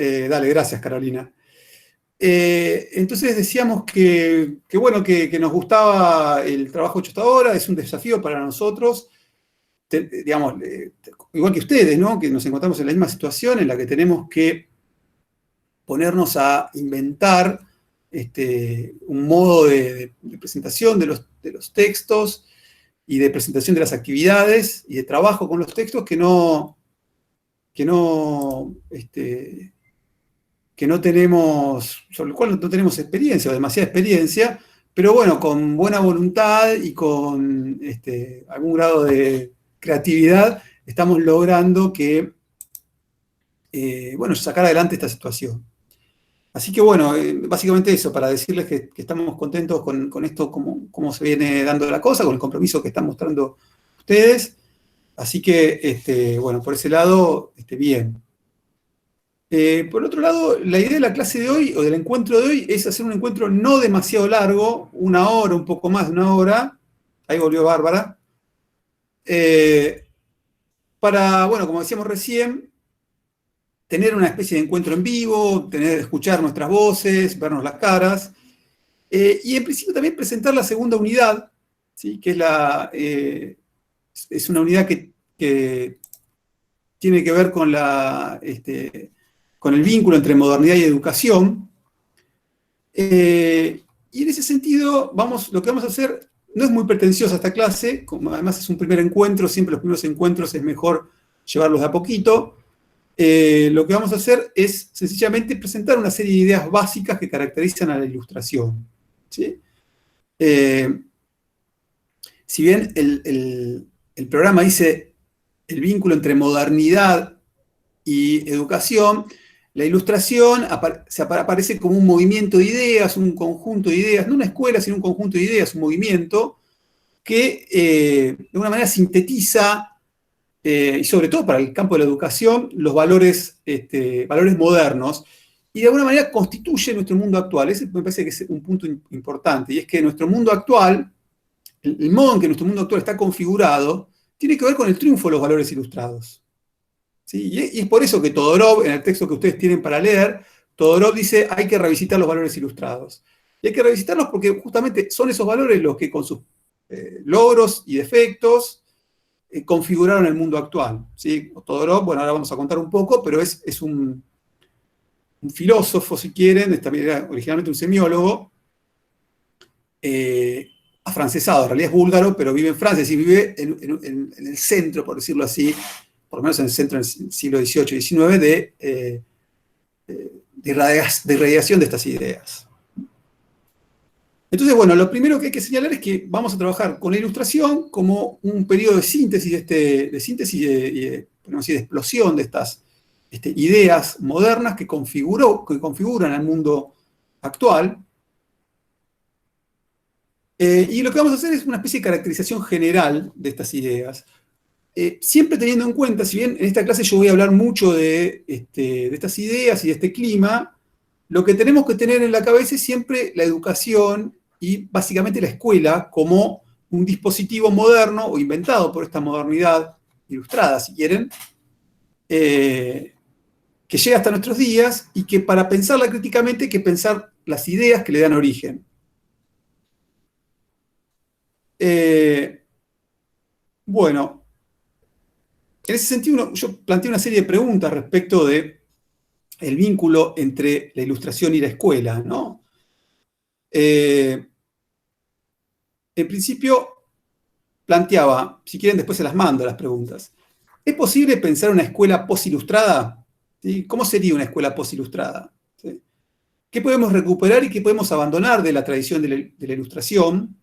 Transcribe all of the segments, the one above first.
Dale, gracias, Carolina. Entonces decíamos bueno, que nos gustaba el trabajo hecho hasta ahora, es un desafío para nosotros, digamos, igual que ustedes, ¿no? Que nos encontramos en la misma situación en la que tenemos que ponernos a inventar un modo de presentación de los textos y de presentación de las actividades y de trabajo con los textos que no, que no tenemos, sobre el cual no tenemos experiencia o demasiada experiencia, pero bueno, con buena voluntad y con algún grado de creatividad, estamos logrando que, bueno, sacar adelante esta situación. Así que bueno, básicamente eso, para decirles que estamos contentos con esto, cómo se viene dando la cosa, con el compromiso que están mostrando ustedes. Así que, bueno, por ese lado, bien. Por otro lado, la idea de la clase de hoy, o del encuentro de hoy, es hacer un encuentro no demasiado largo, una hora, un poco más de una hora. Ahí volvió Bárbara. Para, bueno, como decíamos recién, tener una especie de encuentro en vivo, escuchar nuestras voces, vernos las caras, y en principio también presentar la segunda unidad, ¿sí? Que es una unidad que tiene que ver con el vínculo entre modernidad y educación. Y en ese sentido, lo que vamos a hacer no es muy pretenciosa esta clase, como además es un primer encuentro, siempre los primeros encuentros es mejor llevarlos de a poquito. Lo que vamos a hacer es sencillamente presentar una serie de ideas básicas que caracterizan a la ilustración, ¿sí? Si bien el programa dice el vínculo entre modernidad y educación, la ilustración aparece como un movimiento de ideas, un conjunto de ideas, no una escuela, sino un conjunto de ideas, un movimiento que de alguna manera sintetiza, y sobre todo para el campo de la educación, los valores modernos, y de alguna manera constituye nuestro mundo actual. Ese me parece que es un punto importante, y es que nuestro mundo actual, el modo en que nuestro mundo actual está configurado, tiene que ver con el triunfo de los valores ilustrados. ¿Sí? Y es por eso que Todorov, en el texto que ustedes tienen para leer, Todorov dice hay que revisitar los valores ilustrados. Y hay que revisitarlos porque justamente son esos valores los que con sus logros y defectos configuraron el mundo actual. ¿Sí? Todorov, bueno, ahora vamos a contar un poco, pero es un filósofo, si quieren, también era originalmente un semiólogo, afrancesado, en realidad es búlgaro, pero vive en Francia, es decir, vive en el centro, por decirlo así, por lo menos en el centro del siglo XVIII y XIX, de irradiación de estas ideas. Entonces, bueno, lo primero que hay que señalar es que vamos a trabajar con la ilustración como un periodo de síntesis, de explosión de estas ideas modernas que configuran el mundo actual. Y lo que vamos a hacer es una especie de caracterización general de estas ideas. Siempre teniendo en cuenta, si bien en esta clase yo voy a hablar mucho de estas ideas y de este clima, lo que tenemos que tener en la cabeza es siempre la educación y básicamente la escuela como un dispositivo moderno o inventado por esta modernidad ilustrada, si quieren, que llega hasta nuestros días y que para pensarla críticamente hay que pensar las ideas que le dan origen. Bueno, en ese sentido yo planteé una serie de preguntas respecto de el vínculo entre la ilustración y la escuela, ¿no? En principio planteaba, si quieren después se las mando las preguntas, ¿es posible pensar una escuela posilustrada? ¿Sí? ¿Cómo sería una escuela posilustrada? ¿Sí? ¿Qué podemos recuperar y qué podemos abandonar de la tradición de la ilustración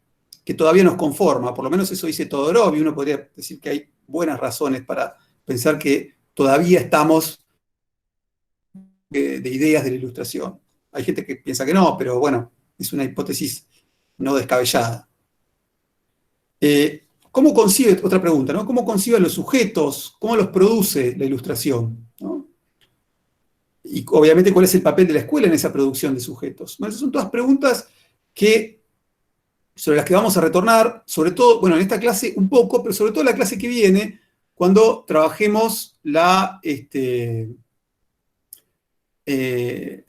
que todavía nos conforma? Por lo menos eso dice Todorov, y uno podría decir que hay buenas razones para pensar que todavía estamos de ideas de la ilustración. Hay gente que piensa que no, pero bueno, es una hipótesis no descabellada. ¿Cómo concibe, otra pregunta, ¿no? ¿Cómo concibe los sujetos? ¿Cómo los produce la ilustración? ¿No? Y obviamente, ¿cuál es el papel de la escuela en esa producción de sujetos? Bueno, esas son todas preguntas sobre las que vamos a retornar, sobre todo, bueno, en esta clase un poco, pero sobre todo en la clase que viene, cuando trabajemos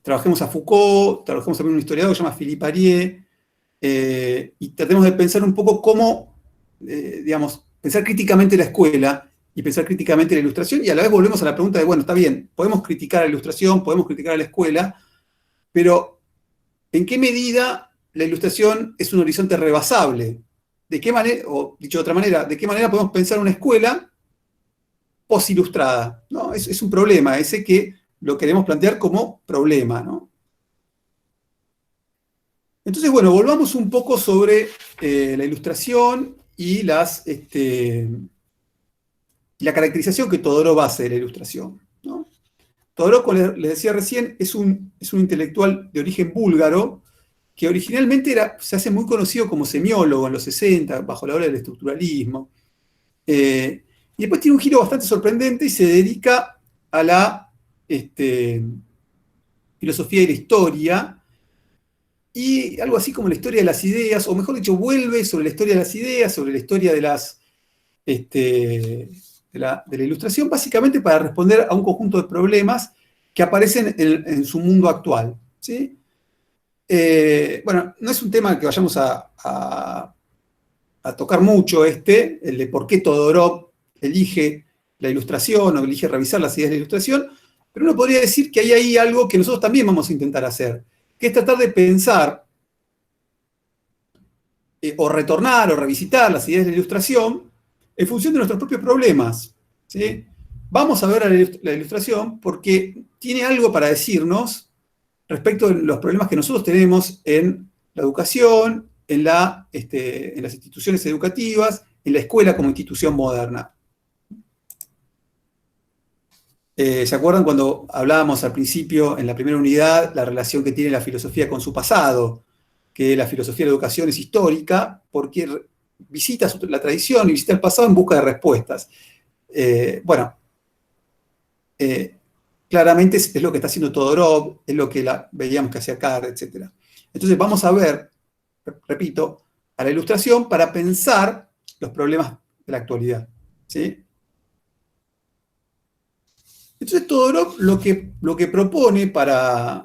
trabajemos a Foucault, trabajemos también un historiador que se llama Philippe Arié, y tratemos de pensar un poco cómo, digamos, pensar críticamente la escuela y pensar críticamente la ilustración, y a la vez volvemos a la pregunta de, bueno, está bien, podemos criticar a la ilustración, podemos criticar a la escuela, pero ¿en qué medida la ilustración es un horizonte rebasable? ¿De qué manera, o dicho de otra manera, de qué manera podemos pensar una escuela posilustrada? ¿No? Es un problema, ese que lo queremos plantear como problema, ¿no? Entonces, bueno, volvamos un poco sobre la ilustración y la caracterización que Todorov hace de la ilustración, ¿no? Todorov, como les decía recién, es un intelectual de origen búlgaro que originalmente se hace muy conocido como semiólogo en los 60, bajo la ola del estructuralismo. Y después tiene un giro bastante sorprendente y se dedica a la filosofía y la historia, y algo así como la historia de las ideas, o mejor dicho, vuelve sobre la historia de las ideas, sobre la historia de la ilustración, básicamente para responder a un conjunto de problemas que aparecen en su mundo actual, ¿sí? Bueno, no es un tema que vayamos a tocar mucho el de por qué Todorov elige la ilustración o elige revisar las ideas de la ilustración, pero uno podría decir que hay ahí algo que nosotros también vamos a intentar hacer, que es tratar de pensar o retornar o revisitar las ideas de la ilustración en función de nuestros propios problemas, ¿sí? Vamos a ver a la ilustración porque tiene algo para decirnos respecto de los problemas que nosotros tenemos en la educación, en las instituciones educativas, en la escuela como institución moderna. ¿Se acuerdan cuando hablábamos al principio, en la primera unidad, la relación que tiene la filosofía con su pasado? Que la filosofía de la educación es histórica porque visita la tradición y visita el pasado en busca de respuestas. Bueno, claramente es lo que está haciendo Todorov, es lo que veíamos que hacía Carr, etc. Entonces vamos a ver, repito, a la ilustración para pensar los problemas de la actualidad, ¿sí? Entonces Todorov lo que propone para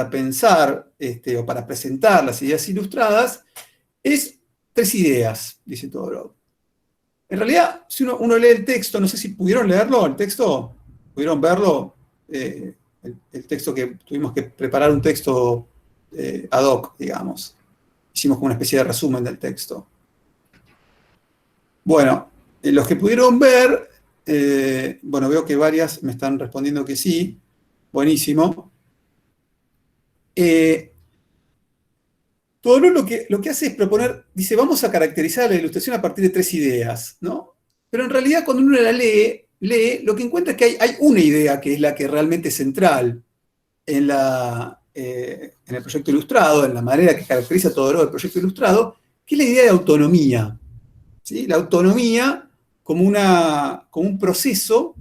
pensar o para presentar las ideas ilustradas es tres ideas, dice Todorov. En realidad, si uno lee el texto, no sé si pudieron leerlo, el texto, pudieron verlo, el texto que tuvimos que preparar un texto ad hoc, digamos. Hicimos como una especie de resumen del texto. Bueno, los que pudieron ver, bueno, veo que varias me están respondiendo que sí, buenísimo. Todorov lo que hace es proponer, dice, vamos a caracterizar la ilustración a partir de tres ideas, ¿no? Pero en realidad cuando uno la lee, lo que encuentra es que hay una idea que es la que realmente es central en el proyecto ilustrado, en la manera que caracteriza Todorov el proyecto ilustrado, que es la idea de autonomía, ¿sí? La autonomía como un proceso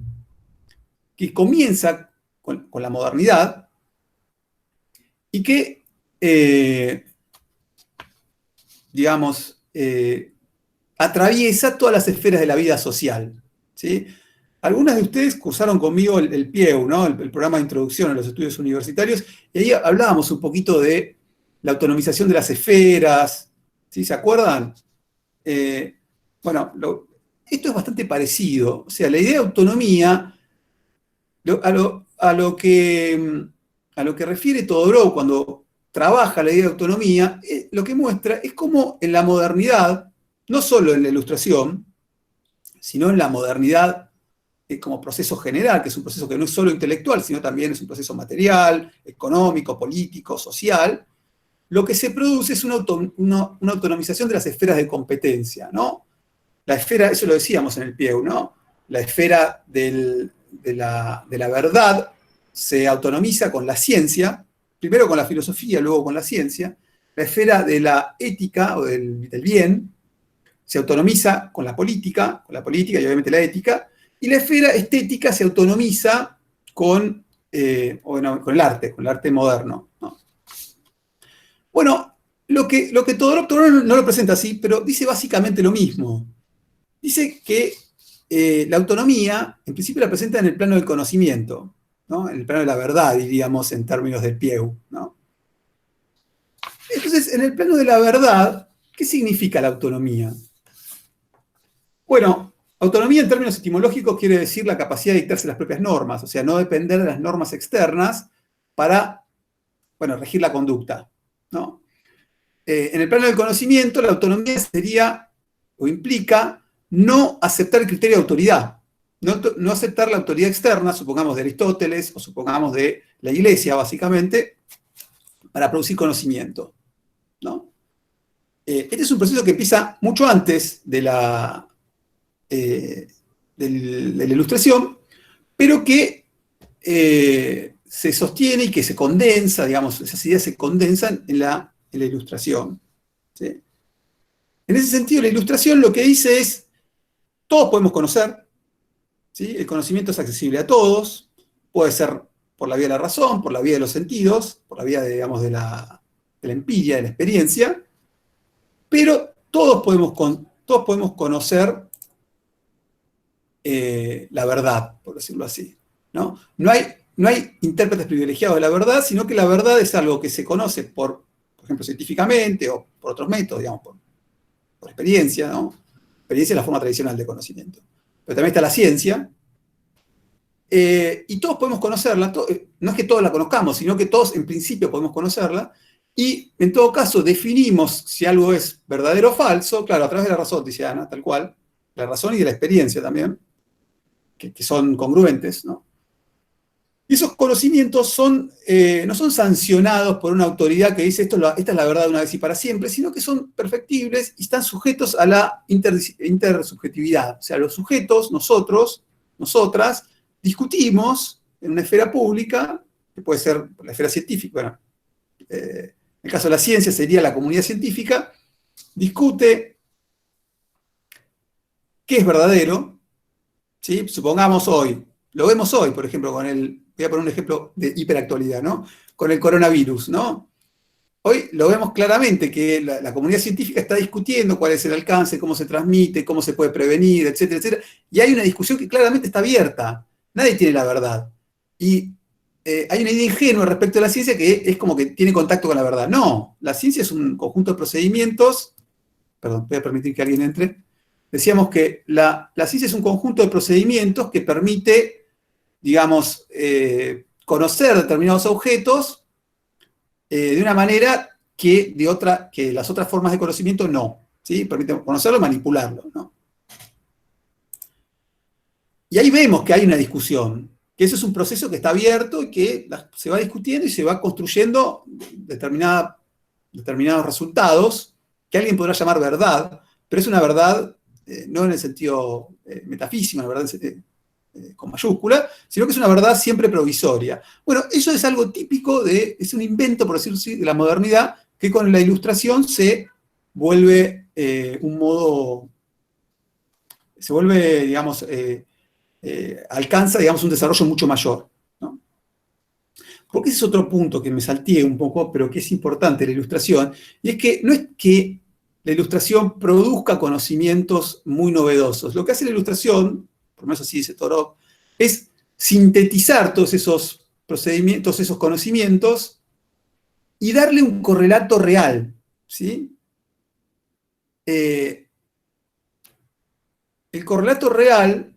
que comienza con la modernidad y que digamos, atraviesa todas las esferas de la vida social, ¿sí? Algunas de ustedes cursaron conmigo el PIEU, ¿no? El programa de introducción a los estudios universitarios, y ahí hablábamos un poquito de la autonomización de las esferas, ¿sí? ¿Se acuerdan? Bueno, esto es bastante parecido, o sea, la idea de autonomía, a lo que refiere Todorov cuando trabaja la idea de autonomía, lo que muestra es cómo en la modernidad, no solo en la ilustración, sino en la modernidad como proceso general, que es un proceso que no es solo intelectual, sino también es un proceso material, económico, político, social, lo que se produce es una autonomización de las esferas de competencia, ¿no? La esfera, eso lo decíamos en el PIEU, ¿no? La esfera de la verdad se autonomiza con la ciencia, primero con la filosofía, luego con la ciencia. La esfera de la ética o del bien se autonomiza con la política y obviamente la ética, y la esfera estética se autonomiza con el arte moderno, ¿no? Bueno, lo que Todorov no lo presenta así, pero dice básicamente lo mismo. Dice que la autonomía, en principio, la presenta en el plano del conocimiento. ¿no? En el plano de la verdad, diríamos, en términos de Pieu, ¿no? Entonces, en el plano de la verdad, ¿qué significa la autonomía? Bueno, autonomía en términos etimológicos quiere decir la capacidad de dictarse las propias normas, o sea, no depender de las normas externas para, bueno, regir la conducta, ¿no? En el plano del conocimiento, la autonomía sería o implica no aceptar el criterio de autoridad, no aceptar la autoridad externa, supongamos de Aristóteles o supongamos de la Iglesia, básicamente, para producir conocimiento, ¿no? Este es un proceso que empieza mucho antes de la Ilustración, pero que se sostiene y que se condensa, digamos, esas ideas se condensan en la Ilustración, ¿sí? En ese sentido, la Ilustración lo que dice es, todos podemos conocer, ¿sí? El conocimiento es accesible a todos, puede ser por la vía de la razón, por la vía de los sentidos, por la vía, digamos, de la empiria, de la experiencia, pero todos podemos conocer la verdad, por decirlo así, ¿no? No hay intérpretes privilegiados de la verdad, sino que la verdad es algo que se conoce por ejemplo, científicamente o por otros métodos, digamos, por experiencia, ¿no? Experiencia es la forma tradicional de conocimiento. Pero también está la ciencia, y todos podemos conocerla, no es que todos la conozcamos, sino que todos en principio podemos conocerla, y en todo caso definimos si algo es verdadero o falso, claro, a través de la razón, dice Ana, tal cual, la razón y de la experiencia también, que son congruentes, ¿no? Y esos conocimientos no son sancionados por una autoridad que dice esta es la verdad de una vez y para siempre, sino que son perfectibles y están sujetos a la intersubjetividad. O sea, los sujetos, nosotros, nosotras, discutimos en una esfera pública, que puede ser la esfera científica, bueno, en el caso de la ciencia sería la comunidad científica, discute qué es verdadero, ¿sí? Supongamos hoy, lo vemos hoy, por ejemplo, voy a poner un ejemplo de hiperactualidad, ¿no? Con el coronavirus, ¿no? Hoy lo vemos claramente que la comunidad científica está discutiendo cuál es el alcance, cómo se transmite, cómo se puede prevenir, etcétera, etcétera. Y hay una discusión que claramente está abierta. Nadie tiene la verdad. Y hay una idea ingenua respecto a la ciencia que es como que tiene contacto con la verdad. No, la ciencia es un conjunto de procedimientos. Perdón, voy a permitir que alguien entre. Decíamos que la ciencia es un conjunto de procedimientos que permite, digamos, conocer determinados objetos de una manera que las otras formas de conocimiento no, ¿sí? Permite conocerlo y manipularlo, ¿no? Y ahí vemos que hay una discusión, que eso es un proceso que está abierto y que se va discutiendo y se va construyendo determinados resultados que alguien podrá llamar verdad, pero es una verdad no en el sentido metafísico, una verdad con mayúscula, sino que es una verdad siempre provisoria. Bueno, eso es algo típico es un invento, por decirlo así, de la modernidad, que con la Ilustración se vuelve digamos, alcanza, digamos, un desarrollo mucho mayor, ¿no? Porque ese es otro punto que me salteé un poco, pero que es importante la Ilustración, y es que no es que la Ilustración produzca conocimientos muy novedosos. Lo que hace la Ilustración, por lo menos así dice Thoreau, es sintetizar todos esos procedimientos, esos conocimientos, y darle un correlato real, ¿sí? El correlato real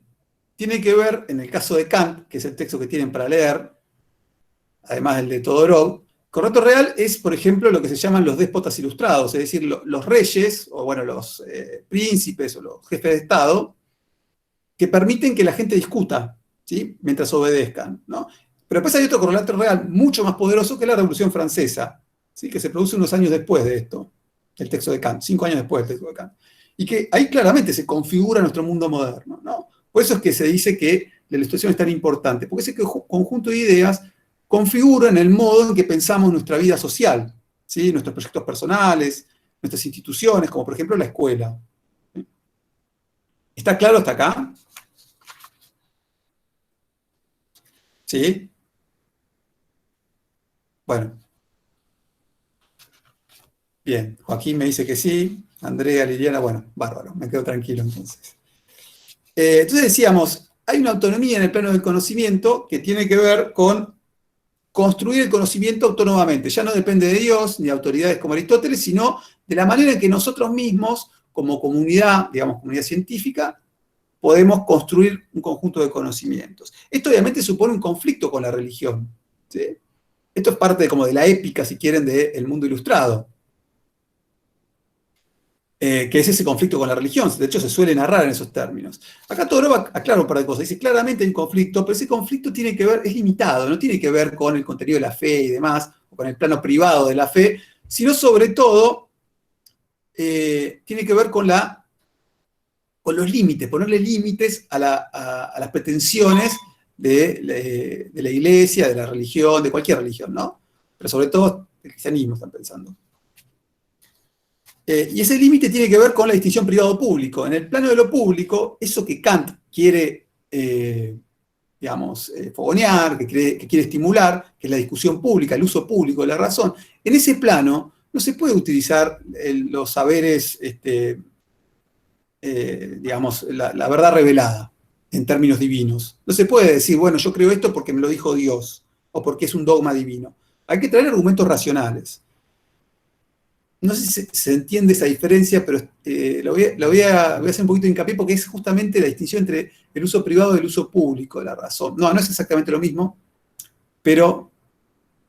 tiene que ver, en el caso de Kant, que es el texto que tienen para leer, además del de Todorov, correlato real es, por ejemplo, lo que se llaman los déspotas ilustrados, es decir, los reyes, o bueno, los príncipes o los jefes de Estado, que permiten que la gente discuta, ¿sí? Mientras obedezcan, ¿no? Pero después hay otro correlato real mucho más poderoso que es la Revolución Francesa, ¿sí? Que se produce unos años después de esto, el texto de Kant, 5 años después del texto de Kant. Y que ahí claramente se configura nuestro mundo moderno, ¿no? Por eso es que se dice que la Ilustración es tan importante, porque ese conjunto de ideas configuran el modo en que pensamos nuestra vida social, ¿sí? Nuestros proyectos personales, nuestras instituciones, como por ejemplo la escuela. ¿Está claro hasta acá? ¿Sí? Bueno, bien. Joaquín me dice que sí. Andrea, Liliana, bueno, bárbaro. Me quedo tranquilo entonces. Entonces decíamos, hay una autonomía en el plano del conocimiento que tiene que ver con construir el conocimiento autónomamente. Ya no depende de Dios ni de autoridades como Aristóteles, sino de la manera en que nosotros mismos, como comunidad, digamos, comunidad científica, podemos construir un conjunto de conocimientos. Esto obviamente supone un conflicto con la religión, ¿sí? Esto es parte como de la épica, si quieren, del mundo ilustrado, que es ese conflicto con la religión. De hecho, se suele narrar en esos términos. Acá Todorov aclara un par de cosas. Dice, claramente hay un conflicto, pero ese conflicto tiene que ver, es limitado, no tiene que ver con el contenido de la fe y demás, o con el plano privado de la fe, sino sobre todo tiene que ver con los límites, ponerle límites a las pretensiones de la iglesia, de la religión, de cualquier religión, ¿no? Pero sobre todo el cristianismo, están pensando. Y ese límite tiene que ver con la distinción privado-público. En el plano de lo público, eso que Kant quiere, digamos, fogonear, que quiere estimular, que es la discusión pública, el uso público de la razón, en ese plano no se puede utilizar los saberes, digamos, la verdad revelada en términos divinos. No se puede decir, bueno, yo creo esto porque me lo dijo Dios, o porque es un dogma divino. Hay que traer argumentos racionales. No sé si se entiende esa diferencia, pero voy a hacer un poquito de hincapié porque es justamente la distinción entre el uso privado y el uso público de la razón. No es exactamente lo mismo, pero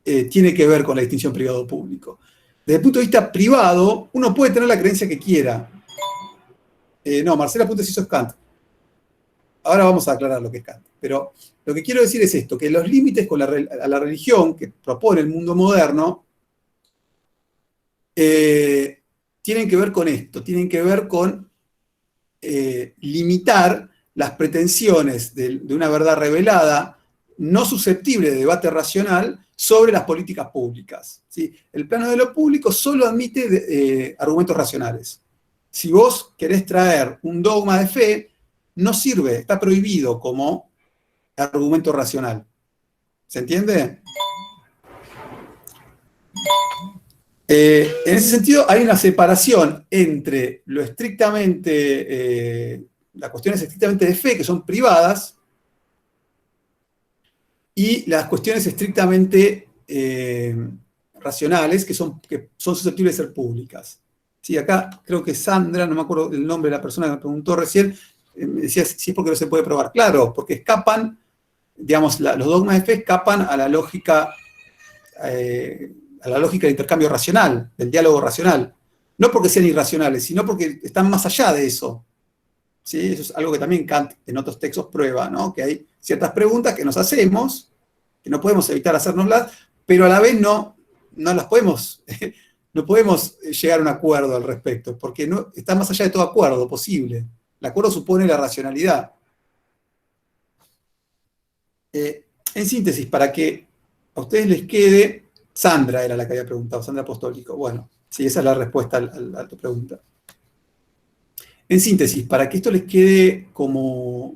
tiene que ver con la distinción privado-público. Desde el punto de vista privado, uno puede tener la creencia que quiera. No, Marcela apunta si eso es Kant. Ahora vamos a aclarar lo que es Kant. Pero lo que quiero decir es esto, que los límites a la religión que propone el mundo moderno tienen que ver con esto, tienen que ver con limitar las pretensiones de una verdad revelada, no susceptible de debate racional, sobre las políticas públicas, ¿sí? El plano de lo público solo admite argumentos racionales. Si vos querés traer un dogma de fe, no sirve, está prohibido como argumento racional. ¿Se entiende? En ese sentido, hay una separación entre lo estrictamente, las cuestiones estrictamente de fe, que son privadas, y las cuestiones estrictamente racionales, que son susceptibles de ser públicas. Sí, acá creo que Sandra, no me acuerdo el nombre de la persona que me preguntó recién, me decía si es porque no se puede probar. Claro, porque escapan, digamos, los dogmas de fe escapan a la lógica del intercambio racional, del diálogo racional. No porque sean irracionales, sino porque están más allá de eso. ¿Sí? Eso es algo que también Kant en otros textos prueba, ¿no? Que hay ciertas preguntas que nos hacemos, que no podemos evitar hacérnoslas, pero a la vez no las podemos, no podemos llegar a un acuerdo al respecto, porque está más allá de todo acuerdo posible. El acuerdo supone la racionalidad. En síntesis, para que a ustedes les quede, Sandra era la que había preguntado, Sandra Apostólico. Bueno, sí, esa es la respuesta a tu pregunta. En síntesis, para que esto les quede como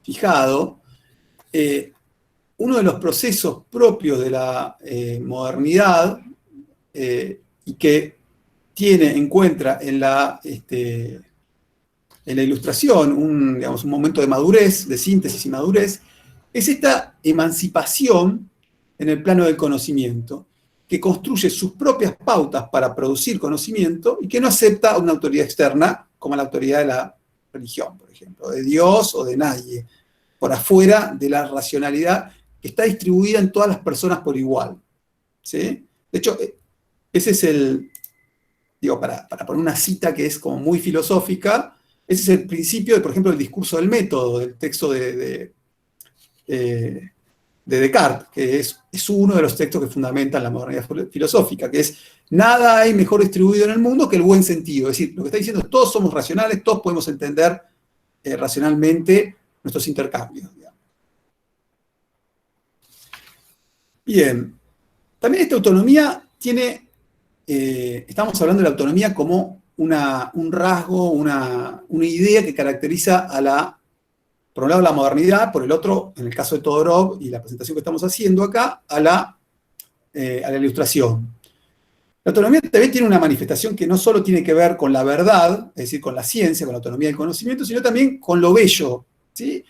fijado, uno de los procesos propios de la modernidad y que encuentra en la ilustración un momento de madurez, de síntesis y madurez, es esta emancipación en el plano del conocimiento, que construye sus propias pautas para producir conocimiento y que no acepta una autoridad externa, como la autoridad de la religión, por ejemplo, de Dios o de nadie, por afuera de la racionalidad que está distribuida en todas las personas por igual. ¿Sí? De hecho, ese es para poner una cita que es como muy filosófica, ese es el principio, por ejemplo, del discurso del método, del texto de Descartes, que es uno de los textos que fundamentan la modernidad filosófica, que es: nada hay mejor distribuido en el mundo que el buen sentido. Es decir, lo que está diciendo es: todos somos racionales, todos podemos entender racionalmente nuestros intercambios. Digamos. Bien, también esta autonomía tiene, estamos hablando de la autonomía como un rasgo, una idea que caracteriza por un lado, la modernidad, por el otro, en el caso de Todorov y la presentación que estamos haciendo acá, a la ilustración. La autonomía también tiene una manifestación que no solo tiene que ver con la verdad, es decir, con la ciencia, con la autonomía del conocimiento, sino también con lo bello, ¿sí?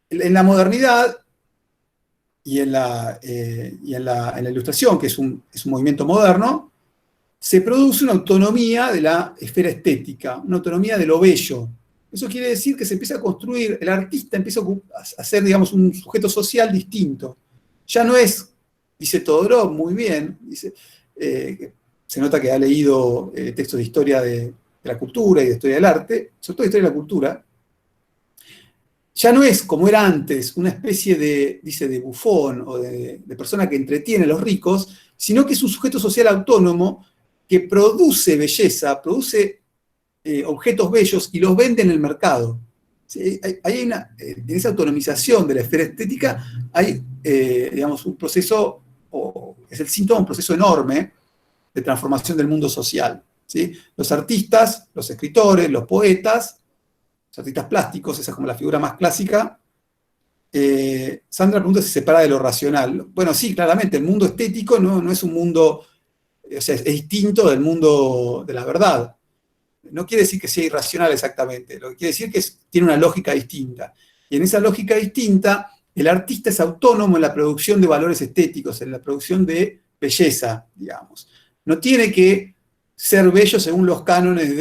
En la modernidad y en la ilustración, que es un movimiento moderno, se produce una autonomía de la esfera estética, una autonomía de lo bello. Eso quiere decir que se empieza a construir, el artista empieza a ser, digamos, un sujeto social distinto. Ya no es, dice Todorov muy bien, dice, se nota que ha leído textos de historia de la cultura y de historia del arte, sobre todo de historia de la cultura, ya no es como era antes, una especie de, dice, de bufón o de persona que entretiene a los ricos, sino que es un sujeto social autónomo que produce belleza, produce objetos bellos y los vende en el mercado. ¿Sí? En esa autonomización de la esfera estética hay, digamos, un proceso, o es el síntoma de un proceso enorme de transformación del mundo social. ¿Sí? Los artistas, los escritores, los poetas, los artistas plásticos, esa es como la figura más clásica. Sandra pregunta si se separa de lo racional. Bueno, sí, claramente, el mundo estético no es un mundo, o sea, es distinto del mundo de la verdad. No quiere decir que sea irracional exactamente, lo que quiere decir que tiene una lógica distinta. Y en esa lógica distinta, el artista es autónomo en la producción de valores estéticos, en la producción de belleza, digamos. No tiene que ser bello según los cánones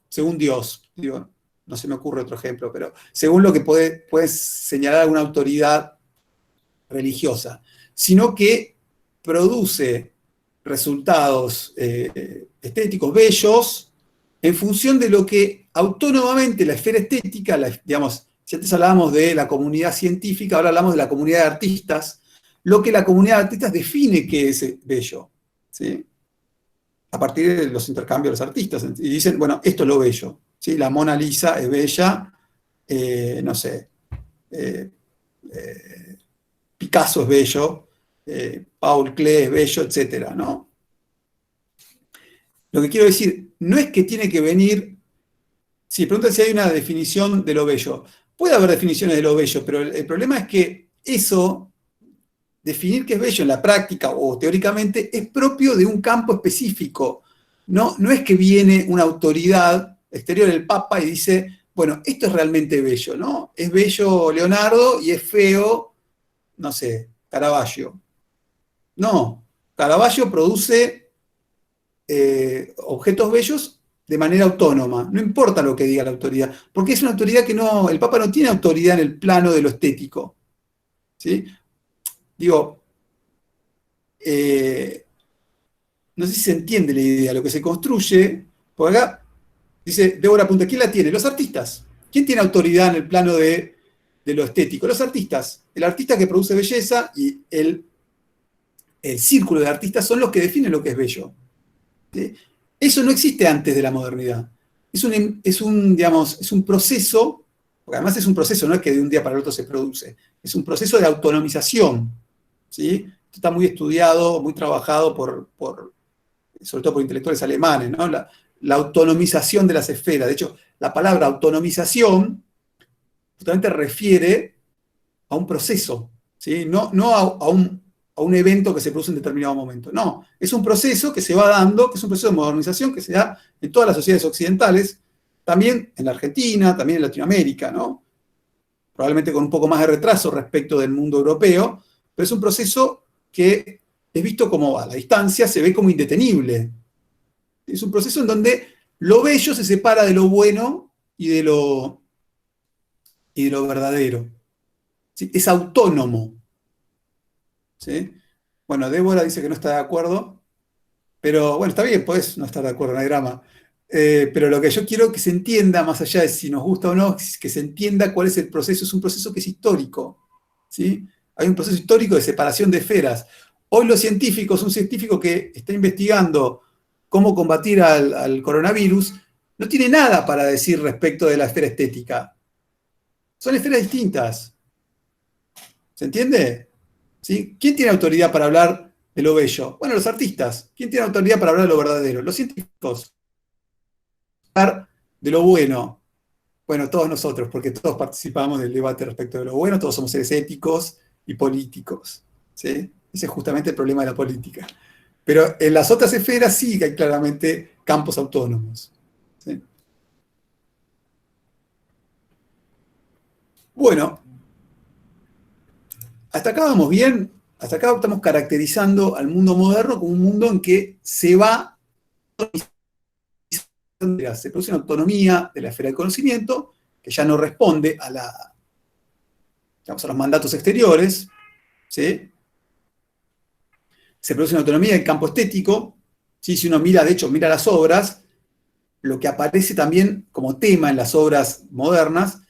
según Dios. Digo, no se me ocurre otro ejemplo, pero según lo que puede señalar alguna autoridad religiosa, sino que produce resultados estéticos bellos en función de lo que autónomamente la esfera estética, digamos, si antes hablábamos de la comunidad científica, ahora hablamos de la comunidad de artistas, lo que la comunidad de artistas define que es bello, ¿sí? A partir de los intercambios de los artistas, y dicen, bueno, esto es lo bello, ¿sí? La Mona Lisa es bella, no sé, eh, eh, Picasso es bello, Paul Klee es bello, etcétera, ¿no? Lo que quiero decir, no es que tiene que venir. Si pregunta si hay una definición de lo bello. Puede haber definiciones de lo bello, pero el problema es que eso, definir qué es bello en la práctica o teóricamente, es propio de un campo específico. No es que viene una autoridad exterior del Papa y dice, bueno, esto es realmente bello, ¿no? Es bello Leonardo y es feo, no sé, Caravaggio. No, Caravaggio produce objetos bellos de manera autónoma, no importa lo que diga la autoridad, porque es una autoridad que no, el Papa no tiene autoridad en el plano de lo estético. ¿Sí? Digo, no sé si se entiende la idea, lo que se construye, por acá dice Débora Punta, ¿quién la tiene? Los artistas. ¿Quién tiene autoridad en el plano de lo estético? Los artistas. El artista que produce belleza y el círculo de artistas son los que definen lo que es bello. ¿Sí? Eso no existe antes de la modernidad. Digamos, es un proceso, porque además es un proceso, no es que de un día para el otro se produce, es un proceso de autonomización. ¿Sí? Esto está muy estudiado, muy trabajado sobre todo por intelectuales alemanes, ¿no? La autonomización de las esferas. De hecho, la palabra autonomización justamente refiere a un proceso, ¿sí? No a un evento que se produce en determinado momento. No, es un proceso que se va dando, que es un proceso de modernización que se da en todas las sociedades occidentales, también en la Argentina, también en Latinoamérica, ¿no? Probablemente con un poco más de retraso respecto del mundo europeo, pero es un proceso que es visto como a la distancia, se ve como indetenible. Es un proceso en donde lo bello se separa de lo bueno y de lo verdadero. ¿Sí? Es autónomo. ¿Sí? Bueno, Débora dice que no está de acuerdo, pero bueno, está bien, podés no estar de acuerdo, no hay drama. Pero lo que yo quiero que se entienda, más allá de si nos gusta o no, es que se entienda cuál es el proceso. Es un proceso que es histórico. ¿Sí? Hay un proceso histórico de separación de esferas. Hoy los científicos, un científico que está investigando cómo combatir al coronavirus, no tiene nada para decir respecto de la esfera estética. Son esferas distintas. ¿Se entiende? ¿Sí? ¿Quién tiene autoridad para hablar de lo bello? Bueno, los artistas. ¿Quién tiene autoridad para hablar de lo verdadero? Los científicos. Hablar de lo bueno. Bueno, todos nosotros, porque todos participamos del debate respecto de lo bueno, todos somos seres éticos y políticos. ¿Sí? Ese es justamente el problema de la política. Pero en las otras esferas sí que hay claramente campos autónomos. ¿Sí? Bueno, hasta acá vamos bien. Hasta acá estamos caracterizando al mundo moderno como un mundo en que se va, se produce una autonomía de la esfera del conocimiento que ya no responde digamos, a los mandatos exteriores, ¿sí? Se produce una autonomía del campo estético, ¿sí? Si uno mira, de hecho, mira las obras, lo que aparece también como tema en las obras modernas,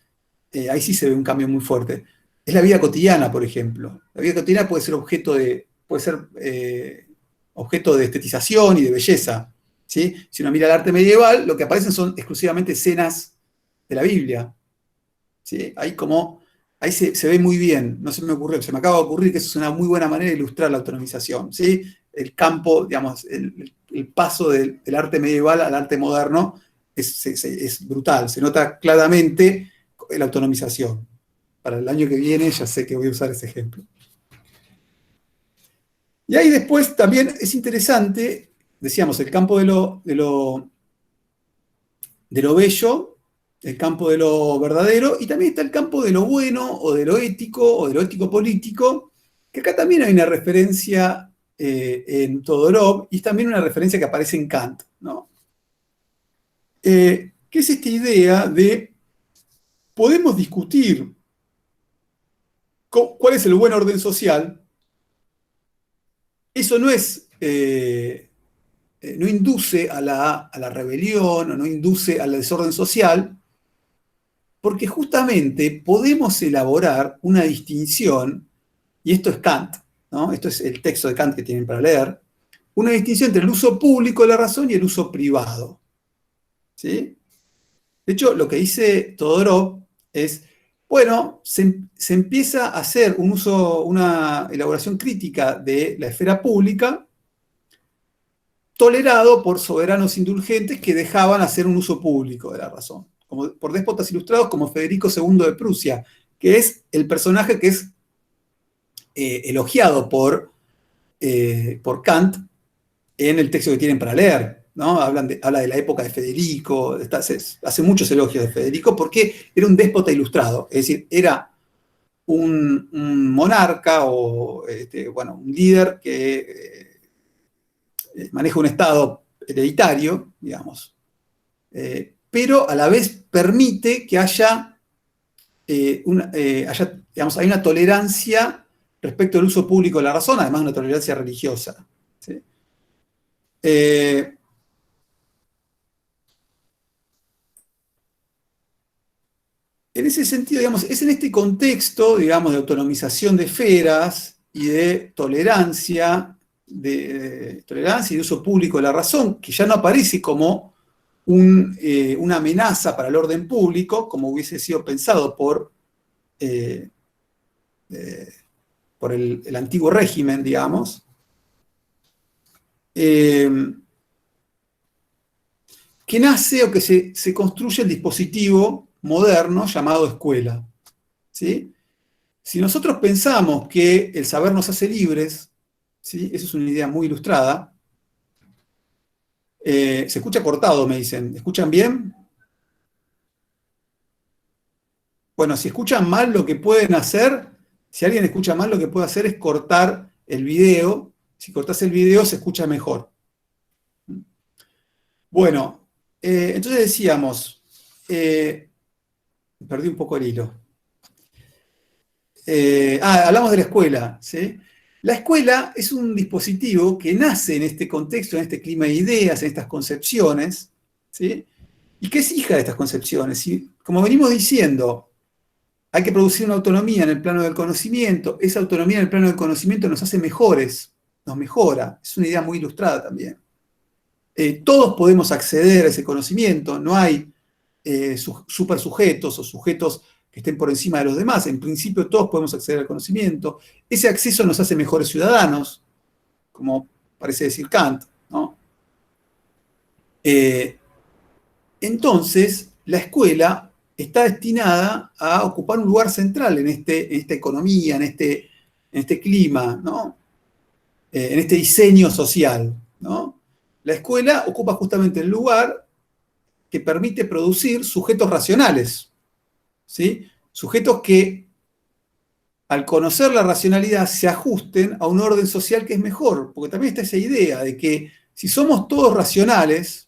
ahí sí se ve un cambio muy fuerte. Es la vida cotidiana, por ejemplo. La vida cotidiana puede ser objeto de estetización y de belleza. ¿Sí? Si uno mira el arte medieval, lo que aparecen son exclusivamente escenas de la Biblia. ¿Sí? Ahí se ve muy bien, no se me ocurrió, se me acaba de ocurrir que eso es una muy buena manera de ilustrar la autonomización. ¿Sí? El campo, digamos, el paso del arte medieval al arte moderno es brutal, se nota claramente la autonomización. Para el año que viene ya sé que voy a usar ese ejemplo. Y ahí después también es interesante, decíamos, el campo de lo bello, el campo de lo verdadero, y también está el campo de lo bueno, o de lo ético político, que acá también hay una referencia en Todorov, y es también una referencia que aparece en Kant, ¿no? ¿Qué es esta idea de podemos discutir cuál es el buen orden social? Eso no induce a la rebelión o no induce al desorden social, porque justamente podemos elaborar una distinción, y esto es Kant, ¿no? Esto es el texto de Kant que tienen para leer, una distinción entre el uso público de la razón y el uso privado. ¿Sí? De hecho, lo que dice Todorov es, bueno, se empieza a hacer una elaboración crítica de la esfera pública tolerado por soberanos indulgentes que dejaban hacer un uso público de la razón, como por déspotas ilustrados como Federico II de Prusia, que es el personaje que es elogiado por Kant en el texto que tienen para leer. ¿No? Habla de la época de Federico, hace muchos elogios de Federico porque era un déspota ilustrado, es decir, era un monarca o bueno, un líder que maneja un estado hereditario, digamos, pero a la vez permite que digamos, hay una tolerancia respecto al uso público de la razón, además una tolerancia religiosa. ¿Sí? En ese sentido, digamos, es en este contexto, digamos, de autonomización de esferas y de tolerancia y de uso público de la razón, que ya no aparece como una amenaza para el orden público, como hubiese sido pensado eh, eh, por el antiguo régimen, digamos, eh, que nace o que se construye el dispositivo moderno llamado escuela. ¿Sí? Si nosotros pensamos que el saber nos hace libres, ¿sí? Eso es una idea muy ilustrada, se escucha cortado, me dicen. ¿Escuchan bien? Bueno, si escuchan mal, lo que pueden hacer, si alguien escucha mal, lo que puede hacer es cortar el video. Si cortas el video, se escucha mejor. Bueno, entonces decíamos, perdí un poco el hilo. Hablamos de la escuela, ¿sí? La escuela es un dispositivo que nace en este contexto, en este clima de ideas, en estas concepciones, ¿sí? Y que es hija de estas concepciones. Y como venimos diciendo, hay que producir una autonomía en el plano del conocimiento. Esa autonomía en el plano del conocimiento nos hace mejores, nos mejora. Es una idea muy ilustrada también. Todos podemos acceder a ese conocimiento, no hay supersujetos o sujetos que estén por encima de los demás. En principio todos podemos acceder al conocimiento. Ese acceso nos hace mejores ciudadanos, como parece decir Kant, ¿no? Entonces, la escuela está destinada a ocupar un lugar central en esta economía, en este clima, ¿no? en este diseño social, ¿no? La escuela ocupa justamente el lugar que permite producir sujetos racionales, ¿sí? Sujetos que, al conocer la racionalidad, se ajusten a un orden social que es mejor, porque también está esa idea de que si somos todos racionales,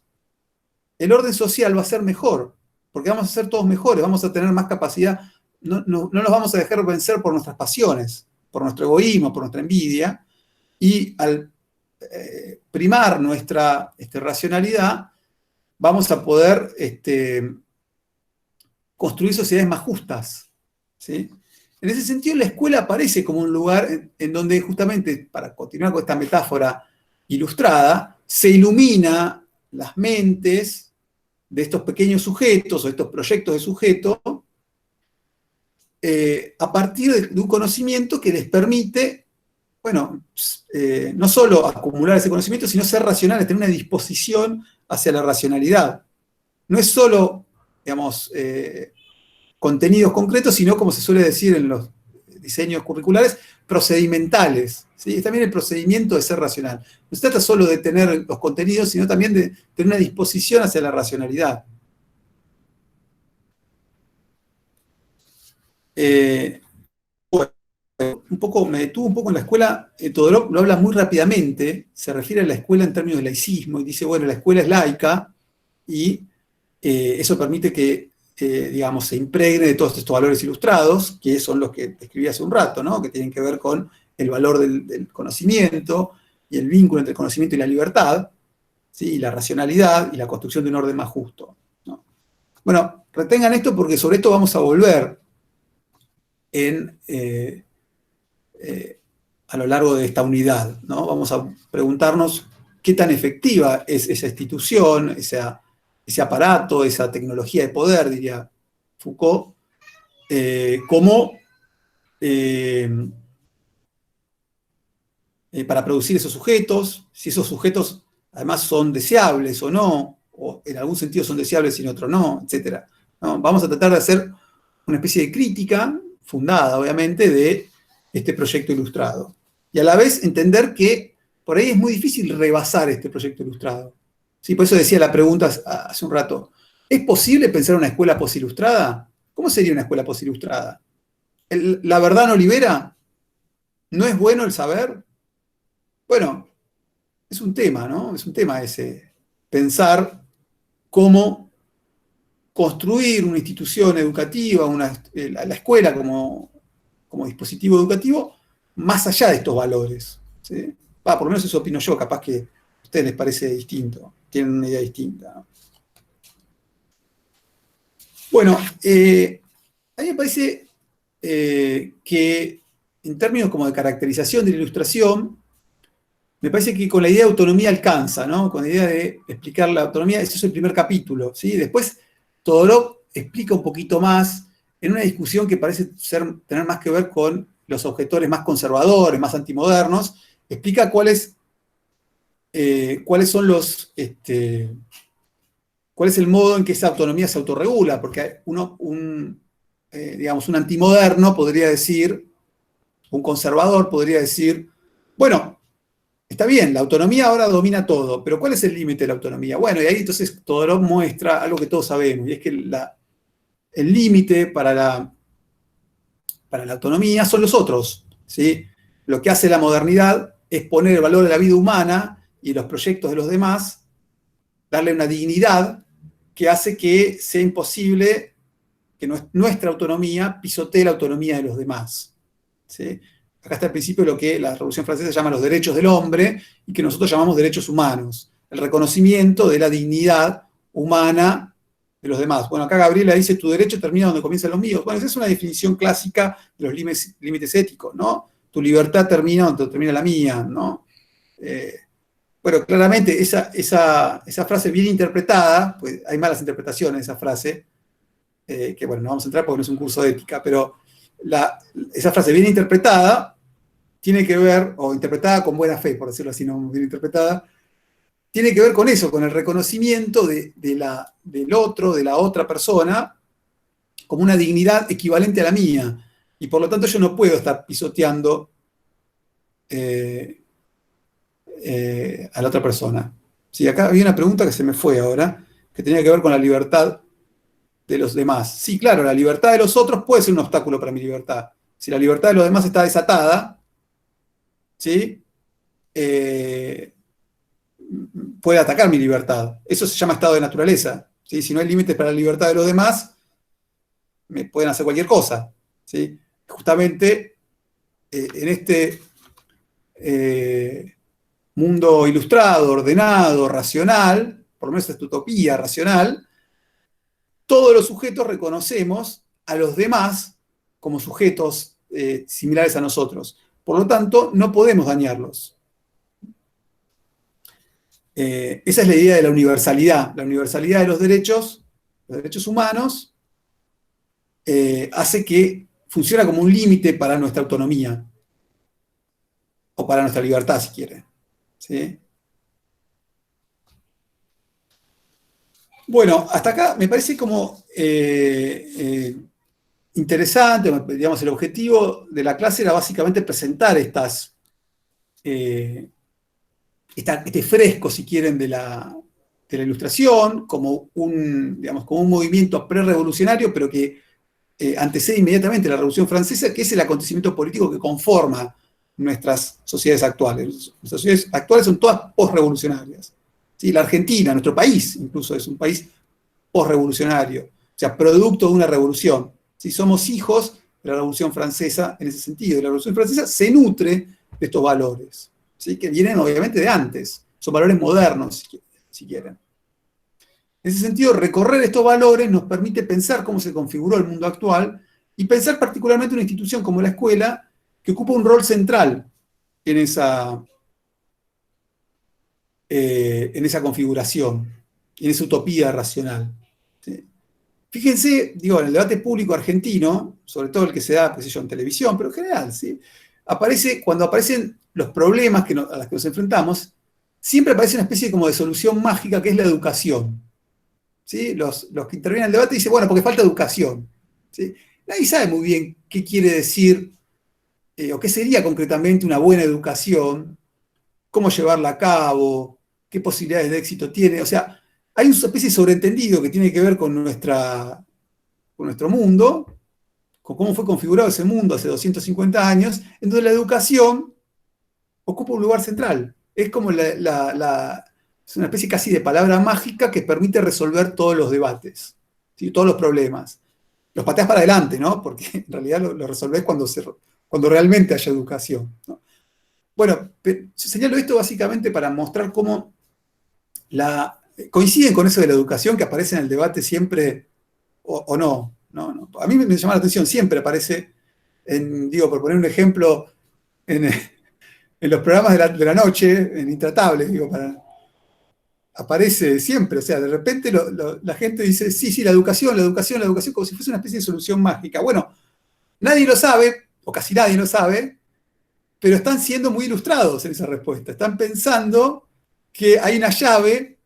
el orden social va a ser mejor, porque vamos a ser todos mejores, vamos a tener más capacidad, no nos vamos a dejar vencer por nuestras pasiones, por nuestro egoísmo, por nuestra envidia, y al primar nuestra racionalidad, vamos a poder construir sociedades más justas, ¿sí? En ese sentido, la escuela aparece como un lugar en donde justamente, para continuar con esta metáfora ilustrada, se ilumina las mentes de estos pequeños sujetos o estos proyectos de sujeto a partir de un conocimiento que les permite, bueno, no solo acumular ese conocimiento, sino ser racionales, tener una disposición hacia la racionalidad. No es solo, digamos, contenidos concretos, sino, como se suele decir en los diseños curriculares, procedimentales, ¿sí? Es también el procedimiento de ser racional. No se trata solo de tener los contenidos, sino también de tener una disposición hacia la racionalidad. Bueno, me detuve un poco en la escuela. Todorov lo habla muy rápidamente, se refiere a la escuela en términos de laicismo, y dice, bueno, la escuela es laica, y eso permite que, digamos, se impregne de todos estos valores ilustrados, que son los que describí hace un rato, ¿no? Que tienen que ver con el valor del conocimiento y el vínculo entre el conocimiento y la libertad, ¿sí? Y la racionalidad y la construcción de un orden más justo, ¿no? Bueno, retengan esto porque sobre esto vamos a volver a lo largo de esta unidad, ¿no? Vamos a preguntarnos qué tan efectiva es esa institución, ese aparato, esa tecnología de poder, diría Foucault, como para producir esos sujetos, si esos sujetos además son deseables o no, o en algún sentido son deseables y en otro no, etc. ¿No? Vamos a tratar de hacer una especie de crítica, fundada obviamente, de este proyecto ilustrado. Y a la vez entender que por ahí es muy difícil rebasar este proyecto ilustrado. ¿Sí? Por eso decía la pregunta hace un rato, ¿es posible pensar una escuela posilustrada? ¿Cómo sería una escuela posilustrada? ¿La verdad no libera? ¿No es bueno el saber? Bueno, es un tema, ¿no? Es un tema ese, pensar cómo construir una institución educativa, la escuela como dispositivo educativo, más allá de estos valores, ¿sí? Por lo menos eso opino yo, capaz que a ustedes les parece distinto, tienen una idea distinta, ¿no? Bueno, a mí me parece que en términos como de caracterización de la ilustración, me parece que con la idea de autonomía alcanza, ¿no? Con la idea de explicar la autonomía, ese es el primer capítulo, ¿sí? Después, Todorov explica un poquito más en una discusión que parece tener más que ver con los objetores más conservadores, más antimodernos, explica cuáles son cuál es el modo en que esa autonomía se autorregula, porque digamos, un antimoderno podría decir, un conservador podría decir, bueno, está bien, la autonomía ahora domina todo, pero ¿cuál es el límite de la autonomía? Bueno, y ahí entonces Todorov muestra algo que todos sabemos, y es que el límite para la autonomía son los otros, ¿sí? Lo que hace la modernidad es poner el valor de la vida humana y los proyectos de los demás, darle una dignidad que hace que sea imposible que nuestra autonomía pisotee la autonomía de los demás, ¿sí? Acá está el principio de lo que la Revolución Francesa llama los derechos del hombre y que nosotros llamamos derechos humanos, el reconocimiento de la dignidad humana de los demás. Bueno, acá Gabriela dice, tu derecho termina donde comienzan los míos. Bueno, esa es una definición clásica de los límites éticos, ¿no? Tu libertad termina donde termina la mía, ¿no? Bueno, claramente esa frase bien interpretada, pues hay malas interpretaciones de esa frase, que bueno, no vamos a entrar porque no es un curso de ética, pero esa frase bien interpretada tiene que ver, o interpretada con buena fe, por decirlo así, no bien interpretada, tiene que ver con eso, con el reconocimiento del otro, de la otra persona, como una dignidad equivalente a la mía. Y por lo tanto yo no puedo estar pisoteando a la otra persona. Sí, acá había una pregunta que se me fue ahora, que tenía que ver con la libertad de los demás. Sí, claro, la libertad de los otros puede ser un obstáculo para mi libertad. Si la libertad de los demás está desatada, ¿sí? Eh, puede atacar mi libertad. Eso se llama estado de naturaleza. ¿Sí? Si no hay límites para la libertad de los demás, me pueden hacer cualquier cosa. ¿Sí? Justamente en este mundo ilustrado, ordenado, racional, por lo menos esta utopía racional, todos los sujetos reconocemos a los demás como sujetos similares a nosotros. Por lo tanto, no podemos dañarlos. Esa es la idea de la universalidad de los derechos humanos, hace que funcione como un límite para nuestra autonomía, o para nuestra libertad, si quiere. ¿Sí? Bueno, hasta acá me parece como interesante, digamos, el objetivo de la clase era básicamente presentar este fresco, si quieren, de la Ilustración, como digamos, como un movimiento prerevolucionario, pero que antecede inmediatamente la Revolución Francesa, que es el acontecimiento político que conforma nuestras sociedades actuales. Nuestras sociedades actuales son todas posrevolucionarias. ¿Sí? La Argentina, nuestro país, incluso es un país posrevolucionario, o sea, producto de una revolución. ¿Sí? Somos hijos de la Revolución Francesa en ese sentido. Y la Revolución Francesa se nutre de estos valores, ¿sí? Que vienen obviamente de antes. Son valores modernos, si quieren. En ese sentido, recorrer estos valores nos permite pensar cómo se configuró el mundo actual y pensar particularmente una institución como la escuela, que ocupa un rol central en esa configuración, en esa utopía racional. ¿Sí? Fíjense, digo, en el debate público argentino, sobre todo el que se da, qué sé yo, en televisión, pero en general, ¿sí? Cuando aparecen los problemas a los que nos enfrentamos, siempre aparece una especie como de solución mágica que es la educación. ¿Sí? Los que intervienen en el debate dicen, bueno, porque falta educación. ¿Sí? Nadie sabe muy bien qué quiere decir o qué sería concretamente una buena educación, cómo llevarla a cabo, qué posibilidades de éxito tiene. O sea, hay una especie de sobreentendido que tiene que ver con nuestro mundo, con cómo fue configurado ese mundo hace 250 años, en donde la educación ocupa un lugar central. Es como es una especie casi de palabra mágica que permite resolver todos los debates, ¿sí? Todos los problemas. Los pateas para adelante, ¿no? Porque en realidad lo resolvés cuando realmente haya educación, ¿no? Bueno, señalo esto básicamente para mostrar cómo coinciden con eso de la educación que aparece en el debate siempre o no, no, no. A mí me llama la atención, siempre aparece, digo, por poner un ejemplo, en, en los programas de la noche, en Intratables, digo, aparece siempre, o sea, de repente la gente dice, sí, sí, la educación, como si fuese una especie de solución mágica. Bueno, nadie lo sabe, o casi nadie lo sabe, pero están siendo muy ilustrados en esa respuesta. Están pensando que hay una llave,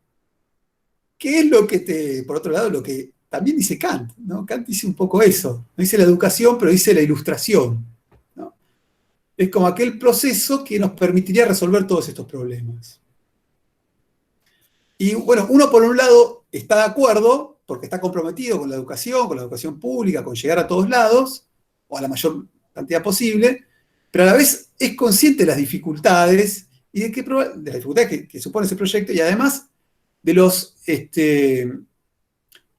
que es por otro lado, lo que también dice Kant, ¿no? Kant dice un poco eso, no dice la educación, pero dice la ilustración, ¿no? Es como aquel proceso que nos permitiría resolver todos estos problemas. Y bueno, uno por un lado está de acuerdo, porque está comprometido con la educación pública, con llegar a todos lados, o a la mayor cantidad posible, pero a la vez es consciente de las dificultades y de las dificultades que supone ese proyecto, y además de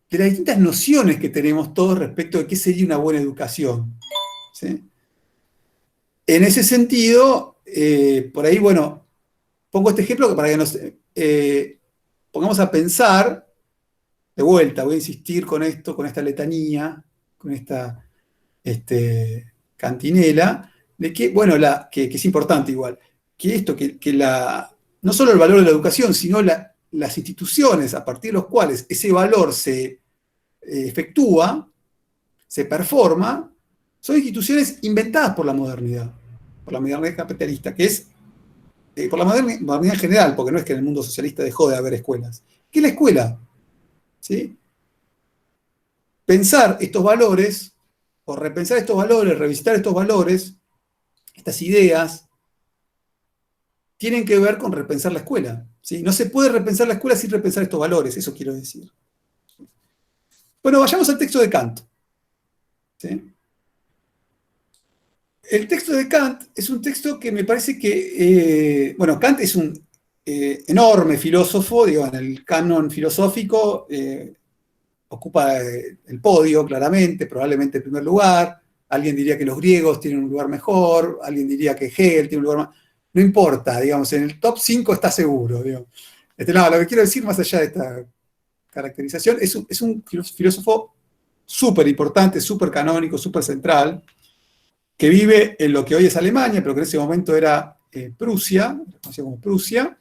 de las distintas nociones que tenemos todos respecto de qué sería una buena educación. ¿Sí? En ese sentido, por ahí, bueno, pongo este ejemplo para que nos pongamos a pensar, de vuelta, voy a insistir con esto, con esta letanía, con esta cantinela, de que, bueno, que es importante igual, que esto, no solo el valor de la educación, sino las instituciones a partir de los cuales ese valor se efectúa, se performa, son instituciones inventadas por la modernidad capitalista, que es, por la modernidad en general, porque no es que en el mundo socialista dejó de haber escuelas. ¿Qué es la escuela? ¿Sí? Pensar estos valores, o repensar estos valores, revisitar estos valores, estas ideas, tienen que ver con repensar la escuela. ¿Sí? No se puede repensar la escuela sin repensar estos valores, eso quiero decir. Bueno, vayamos al texto de Kant. ¿Sí? El texto de Kant es un texto que me parece que, bueno, Kant es un enorme filósofo, digo, en el canon filosófico ocupa el podio claramente, probablemente el primer lugar. Alguien diría que los griegos tienen un lugar mejor, alguien diría que Hegel tiene un lugar más. No importa, digamos, en el top 5 está seguro. Digamos. No, lo que quiero decir más allá de esta caracterización es un filósofo súper importante, súper canónico, súper central, que vive en lo que hoy es Alemania, pero que en ese momento era Prusia, conocida como Prusia,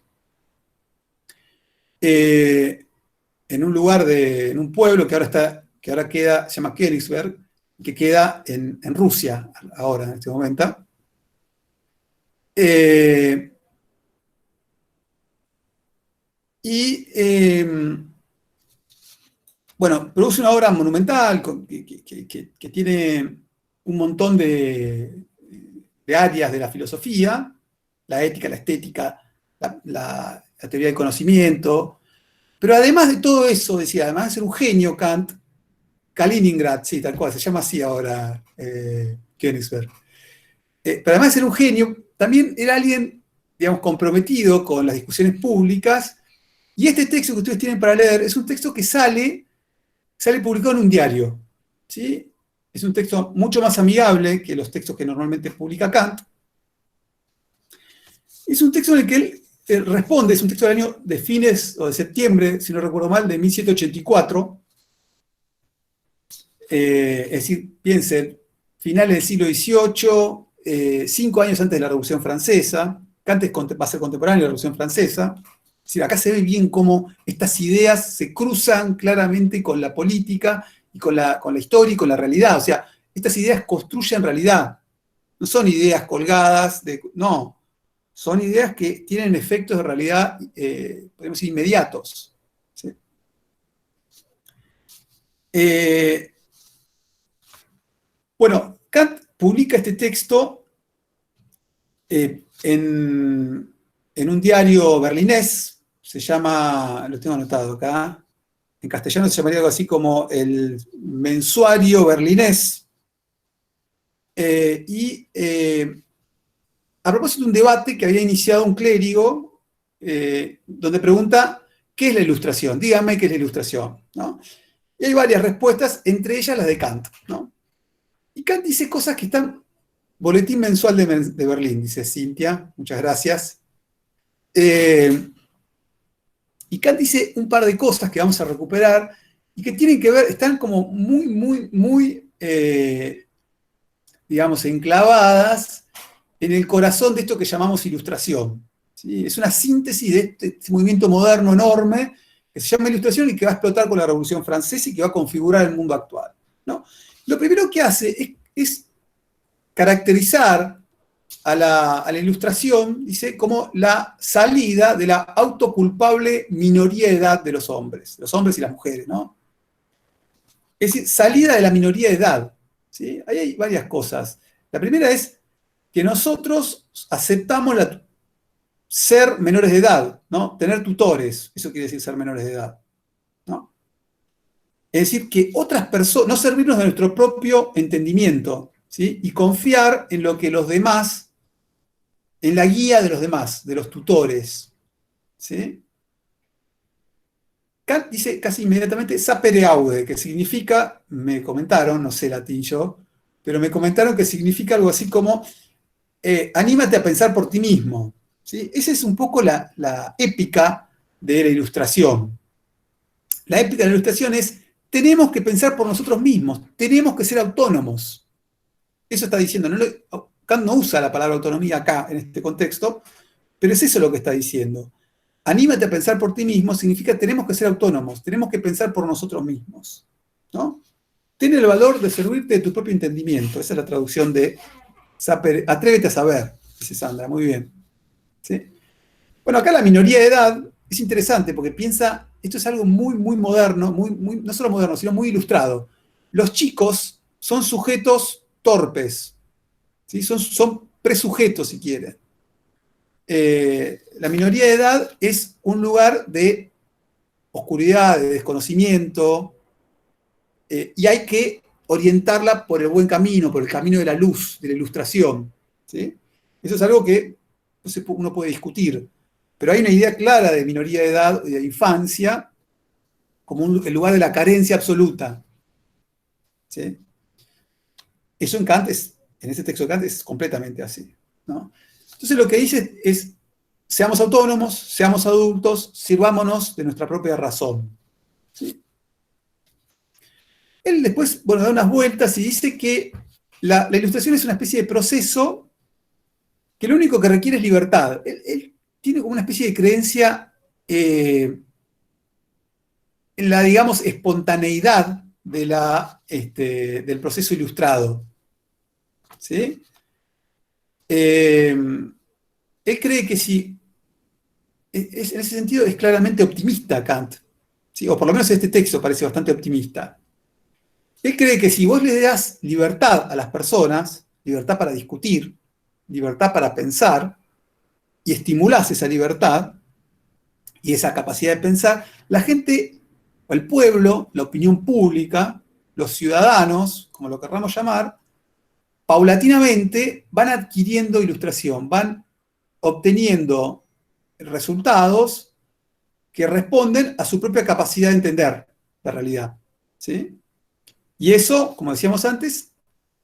en un lugar, en un pueblo que ahora queda, se llama Königsberg, que queda en Rusia ahora, en este momento. Bueno, produce una obra monumental que tiene un montón de áreas de la filosofía, la ética, la estética, la teoría del conocimiento, pero además de todo eso, decía, además de ser un genio, Kant, Kaliningrad, sí, tal cual, se llama así ahora Königsberg. Pero además de ser un genio, también era alguien, digamos, comprometido con las discusiones públicas, y este texto que ustedes tienen para leer es un texto que sale publicado en un diario, ¿sí? Es un texto mucho más amigable que los textos que normalmente publica Kant. Es un texto en el que él responde, es un texto del año de fines o de septiembre, si no recuerdo mal, de 1784. Es decir, piensen, finales del siglo XVIII, 5 años antes de la Revolución Francesa. Kant va a ser contemporáneo de la Revolución Francesa. Es decir, acá se ve bien cómo estas ideas se cruzan claramente con la política y con la historia y con la realidad. O sea, estas ideas construyen realidad. No son ideas colgadas, no. Son ideas que tienen efectos de realidad, podemos decir, inmediatos. ¿Sí? Bueno, Kant publica este texto en un diario berlinés, se llama, lo tengo anotado acá, en castellano se llamaría algo así como el Mensuario Berlinés, a propósito de un debate que había iniciado un clérigo, donde pregunta, ¿qué es la ilustración? Dígame qué es la ilustración, ¿no? Y hay varias respuestas, entre ellas las de Kant, ¿no? Y Kant dice cosas que están... Boletín mensual de Berlín, dice Cintia, muchas gracias. Y Kant dice un par de cosas que vamos a recuperar y que tienen que ver, están como muy, digamos, enclavadas en el corazón de esto que llamamos ilustración. ¿Sí? Es una síntesis de este movimiento moderno enorme que se llama ilustración y que va a explotar con la Revolución Francesa y que va a configurar el mundo actual, ¿no? Lo primero que hace es caracterizar a la ilustración, dice, como la salida de la autoculpable minoría de edad de los hombres y las mujeres, ¿no? Es decir, salida de la minoría de edad, ¿sí? Ahí hay varias cosas. La primera es que nosotros aceptamos ser menores de edad, ¿no? Tener tutores, eso quiere decir ser menores de edad, ¿no? Es decir, que otras personas, no servirnos de nuestro propio entendimiento, ¿sí? Y confiar en lo que los demás, en la guía de los demás, de los tutores, ¿sí? Kant dice casi inmediatamente sapere aude, que significa, me comentaron, no sé latín yo, pero me comentaron que significa algo así como anímate a pensar por ti mismo, ¿sí? Esa es un poco la épica de la ilustración. La épica de la ilustración es, tenemos que pensar por nosotros mismos, tenemos que ser autónomos. Eso está diciendo, Kant no usa la palabra autonomía acá, en este contexto, pero es eso lo que está diciendo. Anímate a pensar por ti mismo significa tenemos que ser autónomos, tenemos que pensar por nosotros mismos, ¿no? Ten el valor de servirte de tu propio entendimiento. Esa es la traducción de atrévete a saber, dice Sandra, muy bien. ¿Sí? Bueno, acá la minoría de edad es interesante porque piensa, esto es algo muy moderno, no solo moderno, sino muy ilustrado. Los chicos son sujetos torpes, ¿sí? Son presujetos, si quieren. la minoría de edad es un lugar de oscuridad, de desconocimiento, y hay que orientarla por el buen camino, por el camino de la luz, de la ilustración. ¿Sí? Eso es algo que uno puede discutir, pero hay una idea clara de minoría de edad y de infancia como el lugar de la carencia absoluta. ¿Sí? Eso en Kant en ese texto de Kant es completamente así. ¿No? Entonces lo que dice es, seamos autónomos, seamos adultos, sirvámonos de nuestra propia razón. ¿Sí? Él después, bueno, da unas vueltas y dice que la ilustración es una especie de proceso que lo único que requiere es libertad. Él tiene como una especie de creencia en la, digamos, espontaneidad del proceso ilustrado. ¿Sí? Él cree que si, en ese sentido es claramente optimista Kant, ¿sí? O por lo menos este texto parece bastante optimista. Él cree que si vos le das libertad a las personas, libertad para discutir, libertad para pensar, y estimulás esa libertad y esa capacidad de pensar, la gente, o el pueblo, la opinión pública, los ciudadanos, como lo querramos llamar, paulatinamente van adquiriendo ilustración, van obteniendo resultados que responden a su propia capacidad de entender la realidad. ¿Sí? Y eso, como decíamos antes,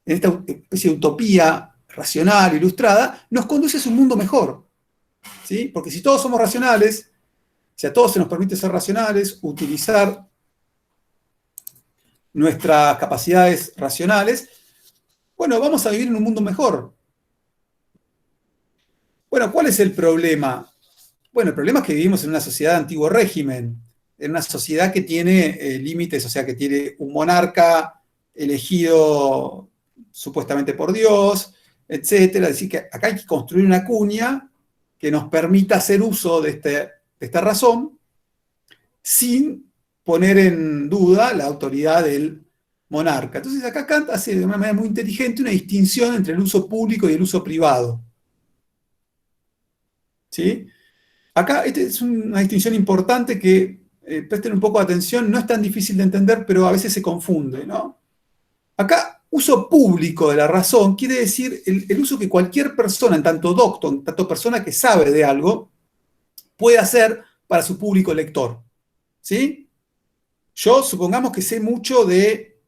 en esta especie de utopía racional, ilustrada, nos conduce a un mundo mejor. ¿Sí? Porque si todos somos racionales, si a todos se nos permite ser racionales, utilizar nuestras capacidades racionales, bueno, vamos a vivir en un mundo mejor. Bueno, ¿cuál es el problema? Bueno, el problema es que vivimos en una sociedad de antiguo régimen, en una sociedad que tiene límites, o sea, que tiene un monarca elegido supuestamente por Dios, etcétera. Es decir, que acá hay que construir una cuña que nos permita hacer uso de esta razón sin poner en duda la autoridad del monarca. Entonces acá Kant hace de una manera muy inteligente una distinción entre el uso público y el uso privado. ¿Sí? Acá esta es una distinción importante que presten un poco de atención, no es tan difícil de entender, pero a veces se confunde, ¿no? Acá, uso público de la razón quiere decir el uso que cualquier persona, en tanto docto, en tanto persona que sabe de algo, puede hacer para su público lector. ¿Sí? Yo supongamos que sé mucho de,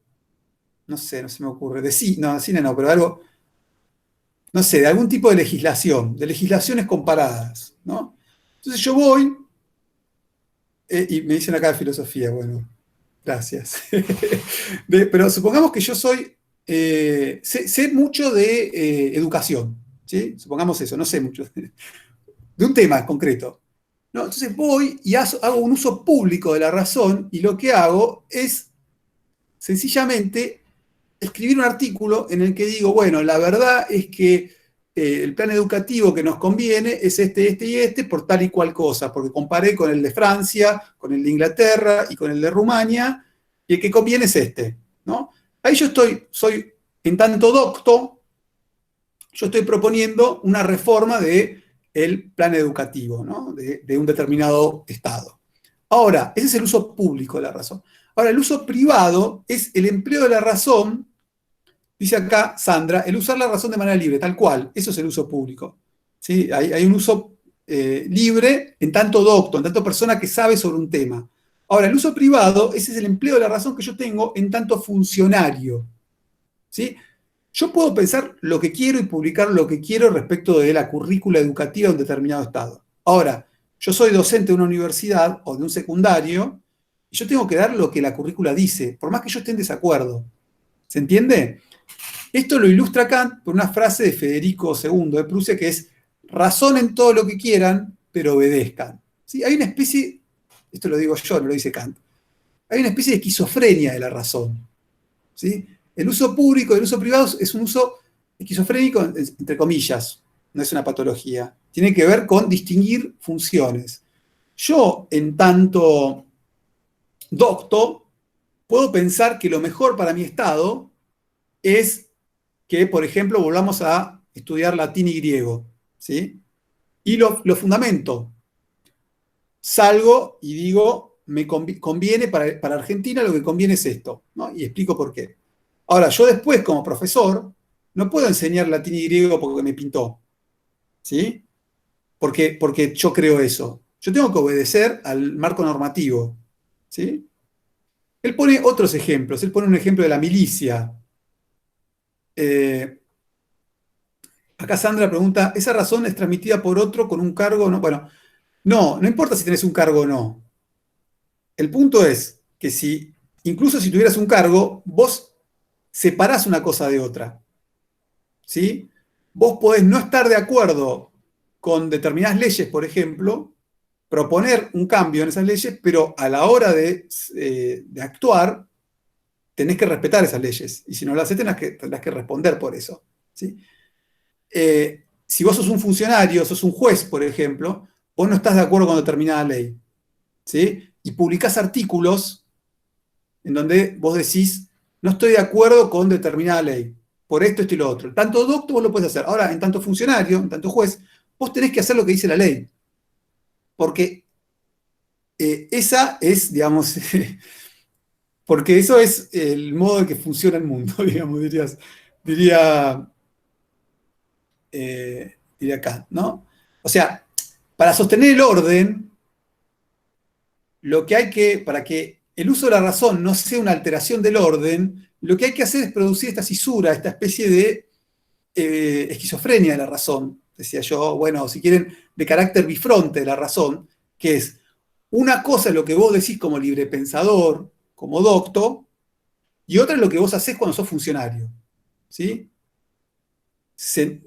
no sé, no se me ocurre, de cine no, pero de algo, no sé, de algún tipo de legislaciones comparadas, ¿no? Entonces yo voy, y me dicen acá de filosofía, bueno, gracias. Pero supongamos que yo sé mucho de educación, ¿sí? Supongamos eso, no sé mucho, de un tema en concreto. ¿No? Entonces voy y hago un uso público de la razón y lo que hago es sencillamente escribir un artículo en el que digo, bueno, la verdad es que el plan educativo que nos conviene es este y este por tal y cual cosa, porque comparé con el de Francia, con el de Inglaterra y con el de Rumania, y el que conviene es este. ¿No? Ahí yo soy en tanto docto, yo estoy proponiendo una reforma del plan educativo, ¿no? de un determinado Estado. Ahora, ese es el uso público de la razón. Ahora, el uso privado es el empleo de la razón, dice acá Sandra, el usar la razón de manera libre, tal cual, eso es el uso público. ¿Sí? Hay un uso libre en tanto docto, en tanto persona que sabe sobre un tema. Ahora, el uso privado, ese es el empleo de la razón que yo tengo en tanto funcionario. ¿Sí? Yo puedo pensar lo que quiero y publicar lo que quiero respecto de la currícula educativa de un determinado estado. Ahora, yo soy docente de una universidad o de un secundario y yo tengo que dar lo que la currícula dice, por más que yo esté en desacuerdo. ¿Se entiende? Esto lo ilustra Kant por una frase de Federico II de Prusia que es: razonen todo lo que quieran, pero obedezcan. ¿Sí? Hay una especie, esto lo digo yo, no lo dice Kant, hay una especie de esquizofrenia de la razón. ¿Sí? El uso público y el uso privado es un uso esquizofrénico, entre comillas, no es una patología. Tiene que ver con distinguir funciones. Yo, en tanto docto, puedo pensar que lo mejor para mi estado es que, por ejemplo, volvamos a estudiar latín y griego. ¿Sí? y lo fundamento. Salgo y digo, me conviene para Argentina, lo que conviene es esto, ¿no? Y explico por qué. Ahora, yo después, como profesor, no puedo enseñar latín y griego porque me pintó, ¿sí? Porque yo creo eso. Yo tengo que obedecer al marco normativo, ¿sí? Él pone otros ejemplos. Él pone un ejemplo de la milicia. Eh, Acá Sandra pregunta, ¿esa razón es transmitida por otro con un cargo o no? Bueno, no importa si tenés un cargo o no. El punto es que incluso si tuvieras un cargo, vos separás una cosa de otra, ¿sí? Vos podés no estar de acuerdo con determinadas leyes, por ejemplo, proponer un cambio en esas leyes, pero a la hora de actuar, tenés que respetar esas leyes. Y si no lo haces, tendrás que responder por eso, ¿sí? Si vos sos un funcionario, sos un juez, por ejemplo, vos no estás de acuerdo con determinada ley, ¿sí? Y publicás artículos en donde vos decís, no estoy de acuerdo con determinada ley, por esto y lo otro. Tanto doctor vos lo puedes hacer. Ahora, en tanto funcionario, en tanto juez, vos tenés que hacer lo que dice la ley, porque esa es, digamos, porque eso es el modo en que funciona el mundo, digamos, diría, diría Kant, ¿no? O sea, para sostener el orden, para que el uso de la razón no sea una alteración del orden, lo que hay que hacer es producir esta cisura, esta especie de esquizofrenia de la razón, decía yo, bueno, si quieren, de carácter bifronte de la razón, que es una cosa es lo que vos decís como librepensador, como docto, y otra es lo que vos hacés cuando sos funcionario. ¿Sí?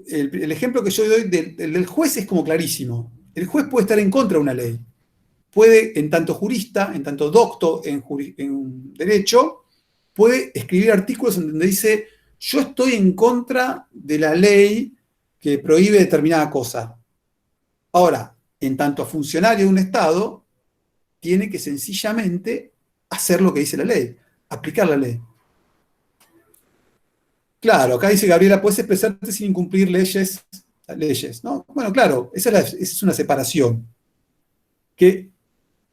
El ejemplo que yo doy del juez es como clarísimo. El juez puede estar en contra de una ley. Puede, en tanto jurista, en tanto docto en derecho, puede escribir artículos en donde dice, yo estoy en contra de la ley que prohíbe determinada cosa. Ahora, en tanto funcionario de un Estado, tiene que sencillamente hacer lo que dice la ley, aplicar la ley. Claro, acá dice Gabriela, puedes expresarte sin incumplir leyes, ¿no? Bueno, claro, esa es una separación que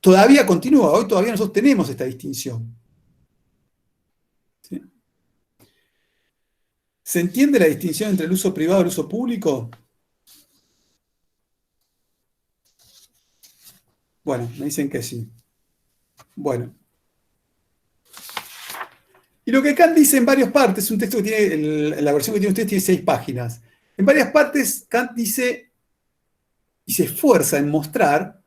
todavía continúa, hoy todavía nosotros tenemos esta distinción. ¿Sí? ¿Se entiende la distinción entre el uso privado y el uso público? Bueno, me dicen que sí. Bueno. Y lo que Kant dice en varias partes, un texto que tiene, la versión que tiene usted tiene 6 páginas. En varias partes, Kant dice y se esfuerza en mostrar,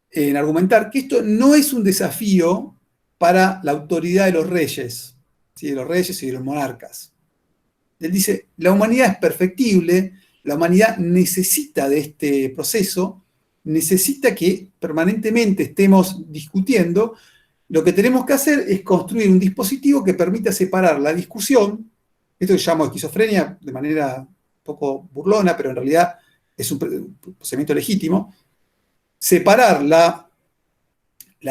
en argumentar, que esto no es un desafío para la autoridad de los reyes, ¿sí? De los reyes y de los monarcas. Él dice, la humanidad es perfectible, la humanidad necesita de este proceso, necesita que permanentemente estemos discutiendo. Lo que tenemos que hacer es construir un dispositivo que permita separar la discusión, esto que llamo esquizofrenia de manera un poco burlona, pero en realidad es un procedimiento legítimo, separar la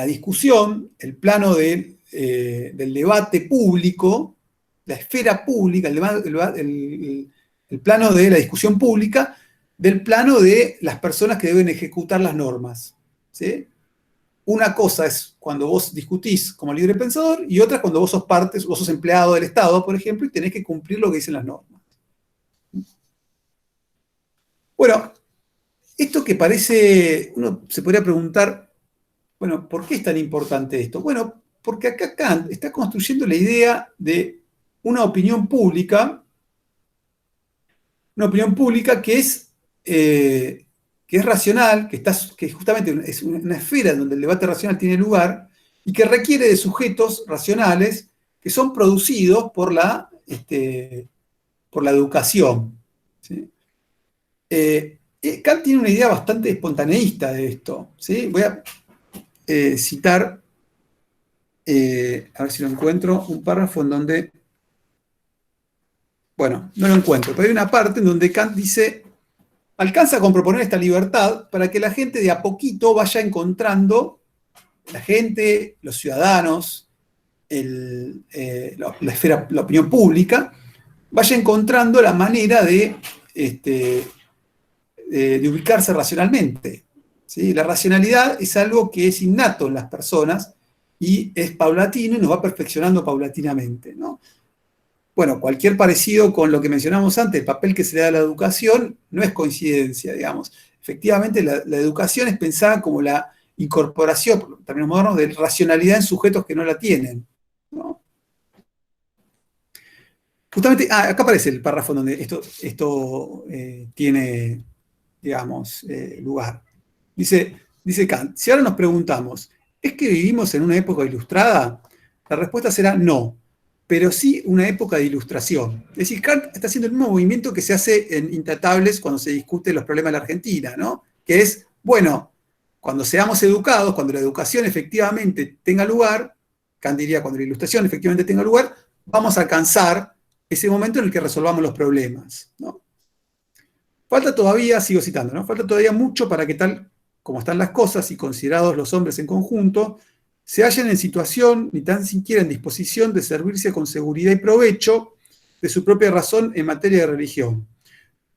discusión, el plano del debate público, la esfera pública, el plano de la discusión pública, del plano de las personas que deben ejecutar las normas. ¿Sí? Una cosa es cuando vos discutís como libre pensador y otra es cuando vos sos empleado del Estado, por ejemplo, y tenés que cumplir lo que dicen las normas. Bueno, esto que parece, uno se podría preguntar, bueno, ¿por qué es tan importante esto? Bueno, porque acá Kant está construyendo la idea de una opinión pública que es racional, que justamente es una esfera donde el debate racional tiene lugar y que requiere de sujetos racionales que son producidos por la educación. ¿Sí? Kant tiene una idea bastante espontaneísta de esto. ¿Sí? Voy a citar, a ver si lo encuentro, un párrafo en donde, bueno, no lo encuentro, pero hay una parte en donde Kant dice, alcanza con proponer esta libertad para que la gente de a poquito vaya encontrando, la gente, los ciudadanos, la esfera, la opinión pública, vaya encontrando la manera de ubicarse racionalmente. ¿Sí? La racionalidad es algo que es innato en las personas y es paulatino y nos va perfeccionando paulatinamente, ¿no? Bueno, cualquier parecido con lo que mencionamos antes, el papel que se le da a la educación, no es coincidencia, digamos. Efectivamente, la educación es pensada como la incorporación, por términos modernos, de racionalidad en sujetos que no la tienen, ¿no? Justamente, acá aparece el párrafo donde esto tiene, digamos, lugar. Dice Kant, si ahora nos preguntamos, ¿es que vivimos en una época ilustrada? La respuesta será no, pero sí una época de ilustración. Es decir, Kant está haciendo el mismo movimiento que se hace en Intratables cuando se discuten los problemas de la Argentina, ¿no? Que es, bueno, cuando seamos educados, cuando la educación efectivamente tenga lugar, Kant diría cuando la ilustración efectivamente tenga lugar, vamos a alcanzar ese momento en el que resolvamos los problemas, ¿no? Falta todavía, sigo citando, ¿no? Falta todavía mucho para que tal como están las cosas y considerados los hombres en conjunto, se hallen en situación, ni tan siquiera en disposición de servirse con seguridad y provecho de su propia razón en materia de religión.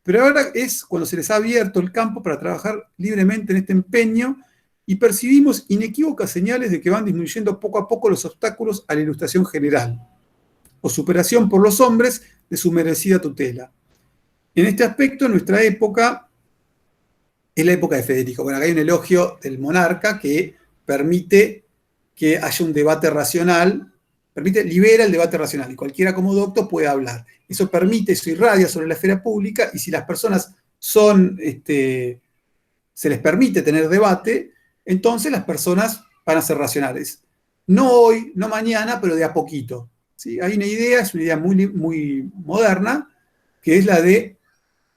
Pero ahora es cuando se les ha abierto el campo para trabajar libremente en este empeño y percibimos inequívocas señales de que van disminuyendo poco a poco los obstáculos a la ilustración general, o superación por los hombres de su merecida tutela. En este aspecto, nuestra época es la época de Federico. Bueno, acá hay un elogio del monarca que permite que haya un debate racional, libera el debate racional y cualquiera como doctor puede hablar. Eso permite, eso irradia sobre la esfera pública y si las personas se les permite tener debate, entonces las personas van a ser racionales. No hoy, no mañana, pero de a poquito. ¿Sí? Hay una idea, es una idea muy, muy moderna, que es la de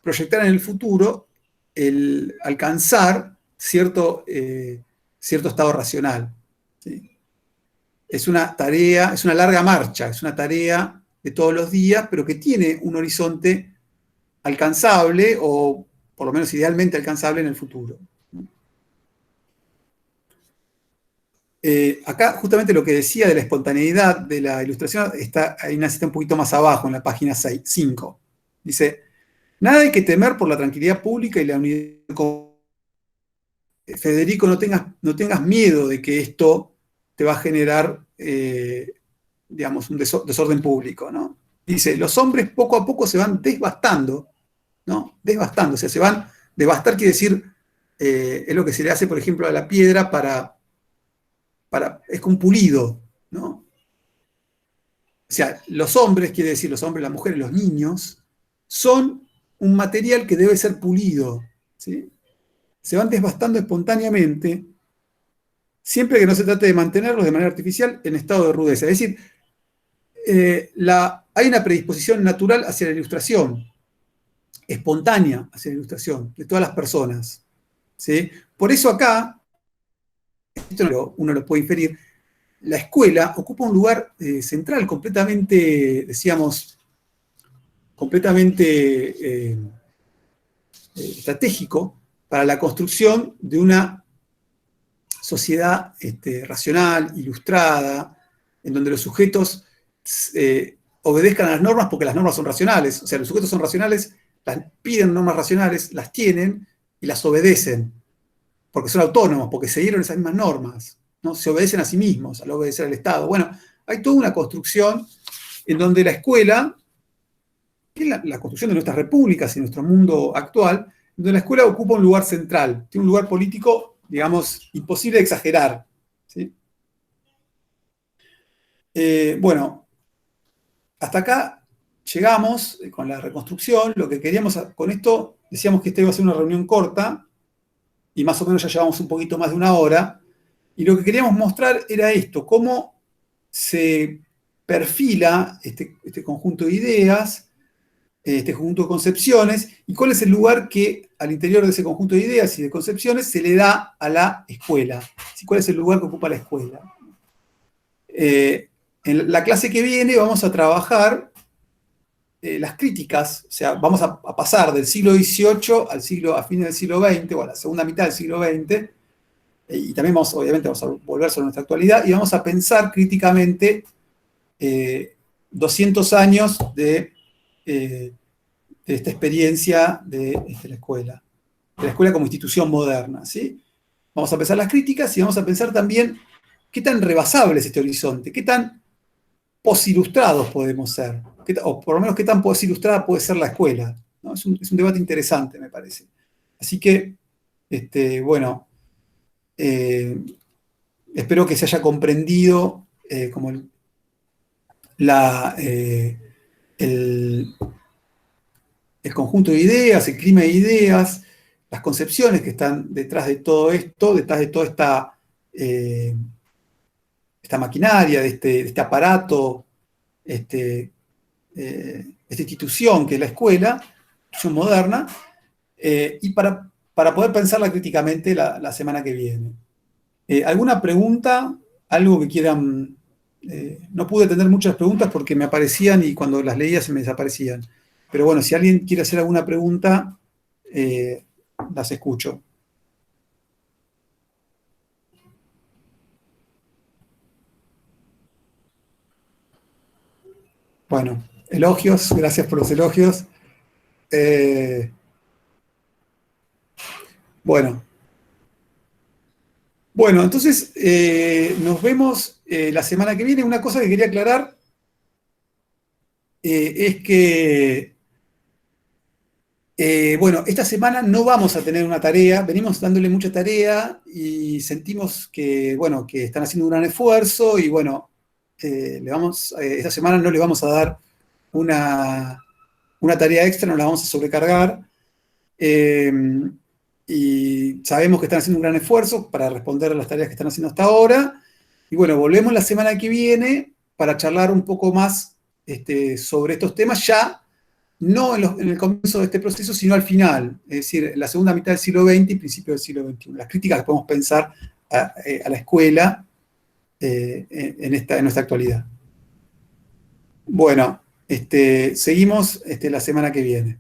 proyectar en el futuro el alcanzar cierto estado racional. ¿Sí? Es una tarea, es una larga marcha, es una tarea de todos los días, pero que tiene un horizonte alcanzable o por lo menos idealmente alcanzable en el futuro. Acá justamente lo que decía de la espontaneidad de la ilustración está hay una cita un poquito más abajo en la página 5. Dice, nada hay que temer por la tranquilidad pública y la unidad. Federico, no tengas miedo de que esto te va a generar, digamos, un desorden público, ¿no? Dice, los hombres poco a poco se van desbastando, ¿no? Desbastando, o sea, se van, devastar quiere decir, es lo que se le hace, por ejemplo, a la piedra es como pulido, ¿no? O sea, los hombres, quiere decir los hombres, las mujeres, los niños, son un material que debe ser pulido, ¿sí? Se van desbastando espontáneamente, siempre que no se trate de mantenerlos de manera artificial en estado de rudeza. Es decir, hay una predisposición natural hacia la ilustración, espontánea hacia la ilustración, de todas las personas. ¿Sí? Por eso acá, esto uno lo puede inferir, la escuela ocupa un lugar central, completamente, decíamos, completamente estratégico para la construcción de una sociedad racional, ilustrada, en donde los sujetos obedezcan a las normas porque las normas son racionales. O sea, los sujetos son racionales, piden normas racionales, las tienen y las obedecen, porque son autónomos, porque se dieron esas mismas normas, ¿no? Se obedecen a sí mismos al obedecer al Estado. Bueno, hay toda una construcción en donde la escuela, que es la construcción de nuestras repúblicas y nuestro mundo actual, donde la escuela ocupa un lugar central, tiene un lugar político, digamos, imposible de exagerar. ¿Sí? Bueno, hasta acá llegamos con la reconstrucción. Lo que queríamos con esto, decíamos que esta iba a ser una reunión corta, y más o menos ya llevamos un poquito más de una hora, y lo que queríamos mostrar era esto, cómo se perfila este conjunto de ideas, este conjunto de concepciones, y cuál es el lugar que al interior de ese conjunto de ideas y de concepciones se le da a la escuela. ¿Cuál es el lugar que ocupa la escuela? En la clase que viene vamos a trabajar las críticas, o sea, vamos a pasar del siglo XVIII a fines del siglo XX, o a la segunda mitad del siglo XX, y también obviamente vamos a volver sobre nuestra actualidad, y vamos a pensar críticamente 200 años de esta experiencia de la escuela. de la escuela como institución moderna, ¿sí? Vamos a pensar las críticas y vamos a pensar también qué tan rebasable es este horizonte, qué tan posilustrados podemos ser, o por lo menos qué tan posilustrada puede ser la escuela, ¿no? Es un debate interesante, me parece. Así que, bueno, espero que se haya comprendido como el, el conjunto de ideas, el clima de ideas, las concepciones que están detrás de todo esto, detrás de toda esta maquinaria, de este aparato, esta institución que es la escuela, institución moderna, y para poder pensarla críticamente la semana que viene. ¿Alguna pregunta? ¿Algo que quieran? No pude tener muchas preguntas porque me aparecían y cuando las leía se me desaparecían. Pero bueno, si alguien quiere hacer alguna pregunta, las escucho. Bueno, elogios, gracias por los elogios. Eh, bueno, bueno, entonces nos vemos la semana que viene. Una cosa que quería aclarar es que, bueno, esta semana no vamos a tener una tarea, venimos dándole mucha tarea y sentimos que, bueno, que están haciendo un gran esfuerzo y, bueno, esta semana no le vamos a dar una, una tarea extra, no la vamos a sobrecargar. Eh, y sabemos que están haciendo un gran esfuerzo para responder a las tareas que están haciendo hasta ahora. Y bueno, volvemos la semana que viene para charlar un poco más sobre estos temas, ya no en el comienzo de este proceso, sino al final, es decir, en la segunda mitad del siglo XX y principio del siglo XXI. Las críticas que podemos pensar a la escuela en nuestra actualidad. Bueno, seguimos la semana que viene.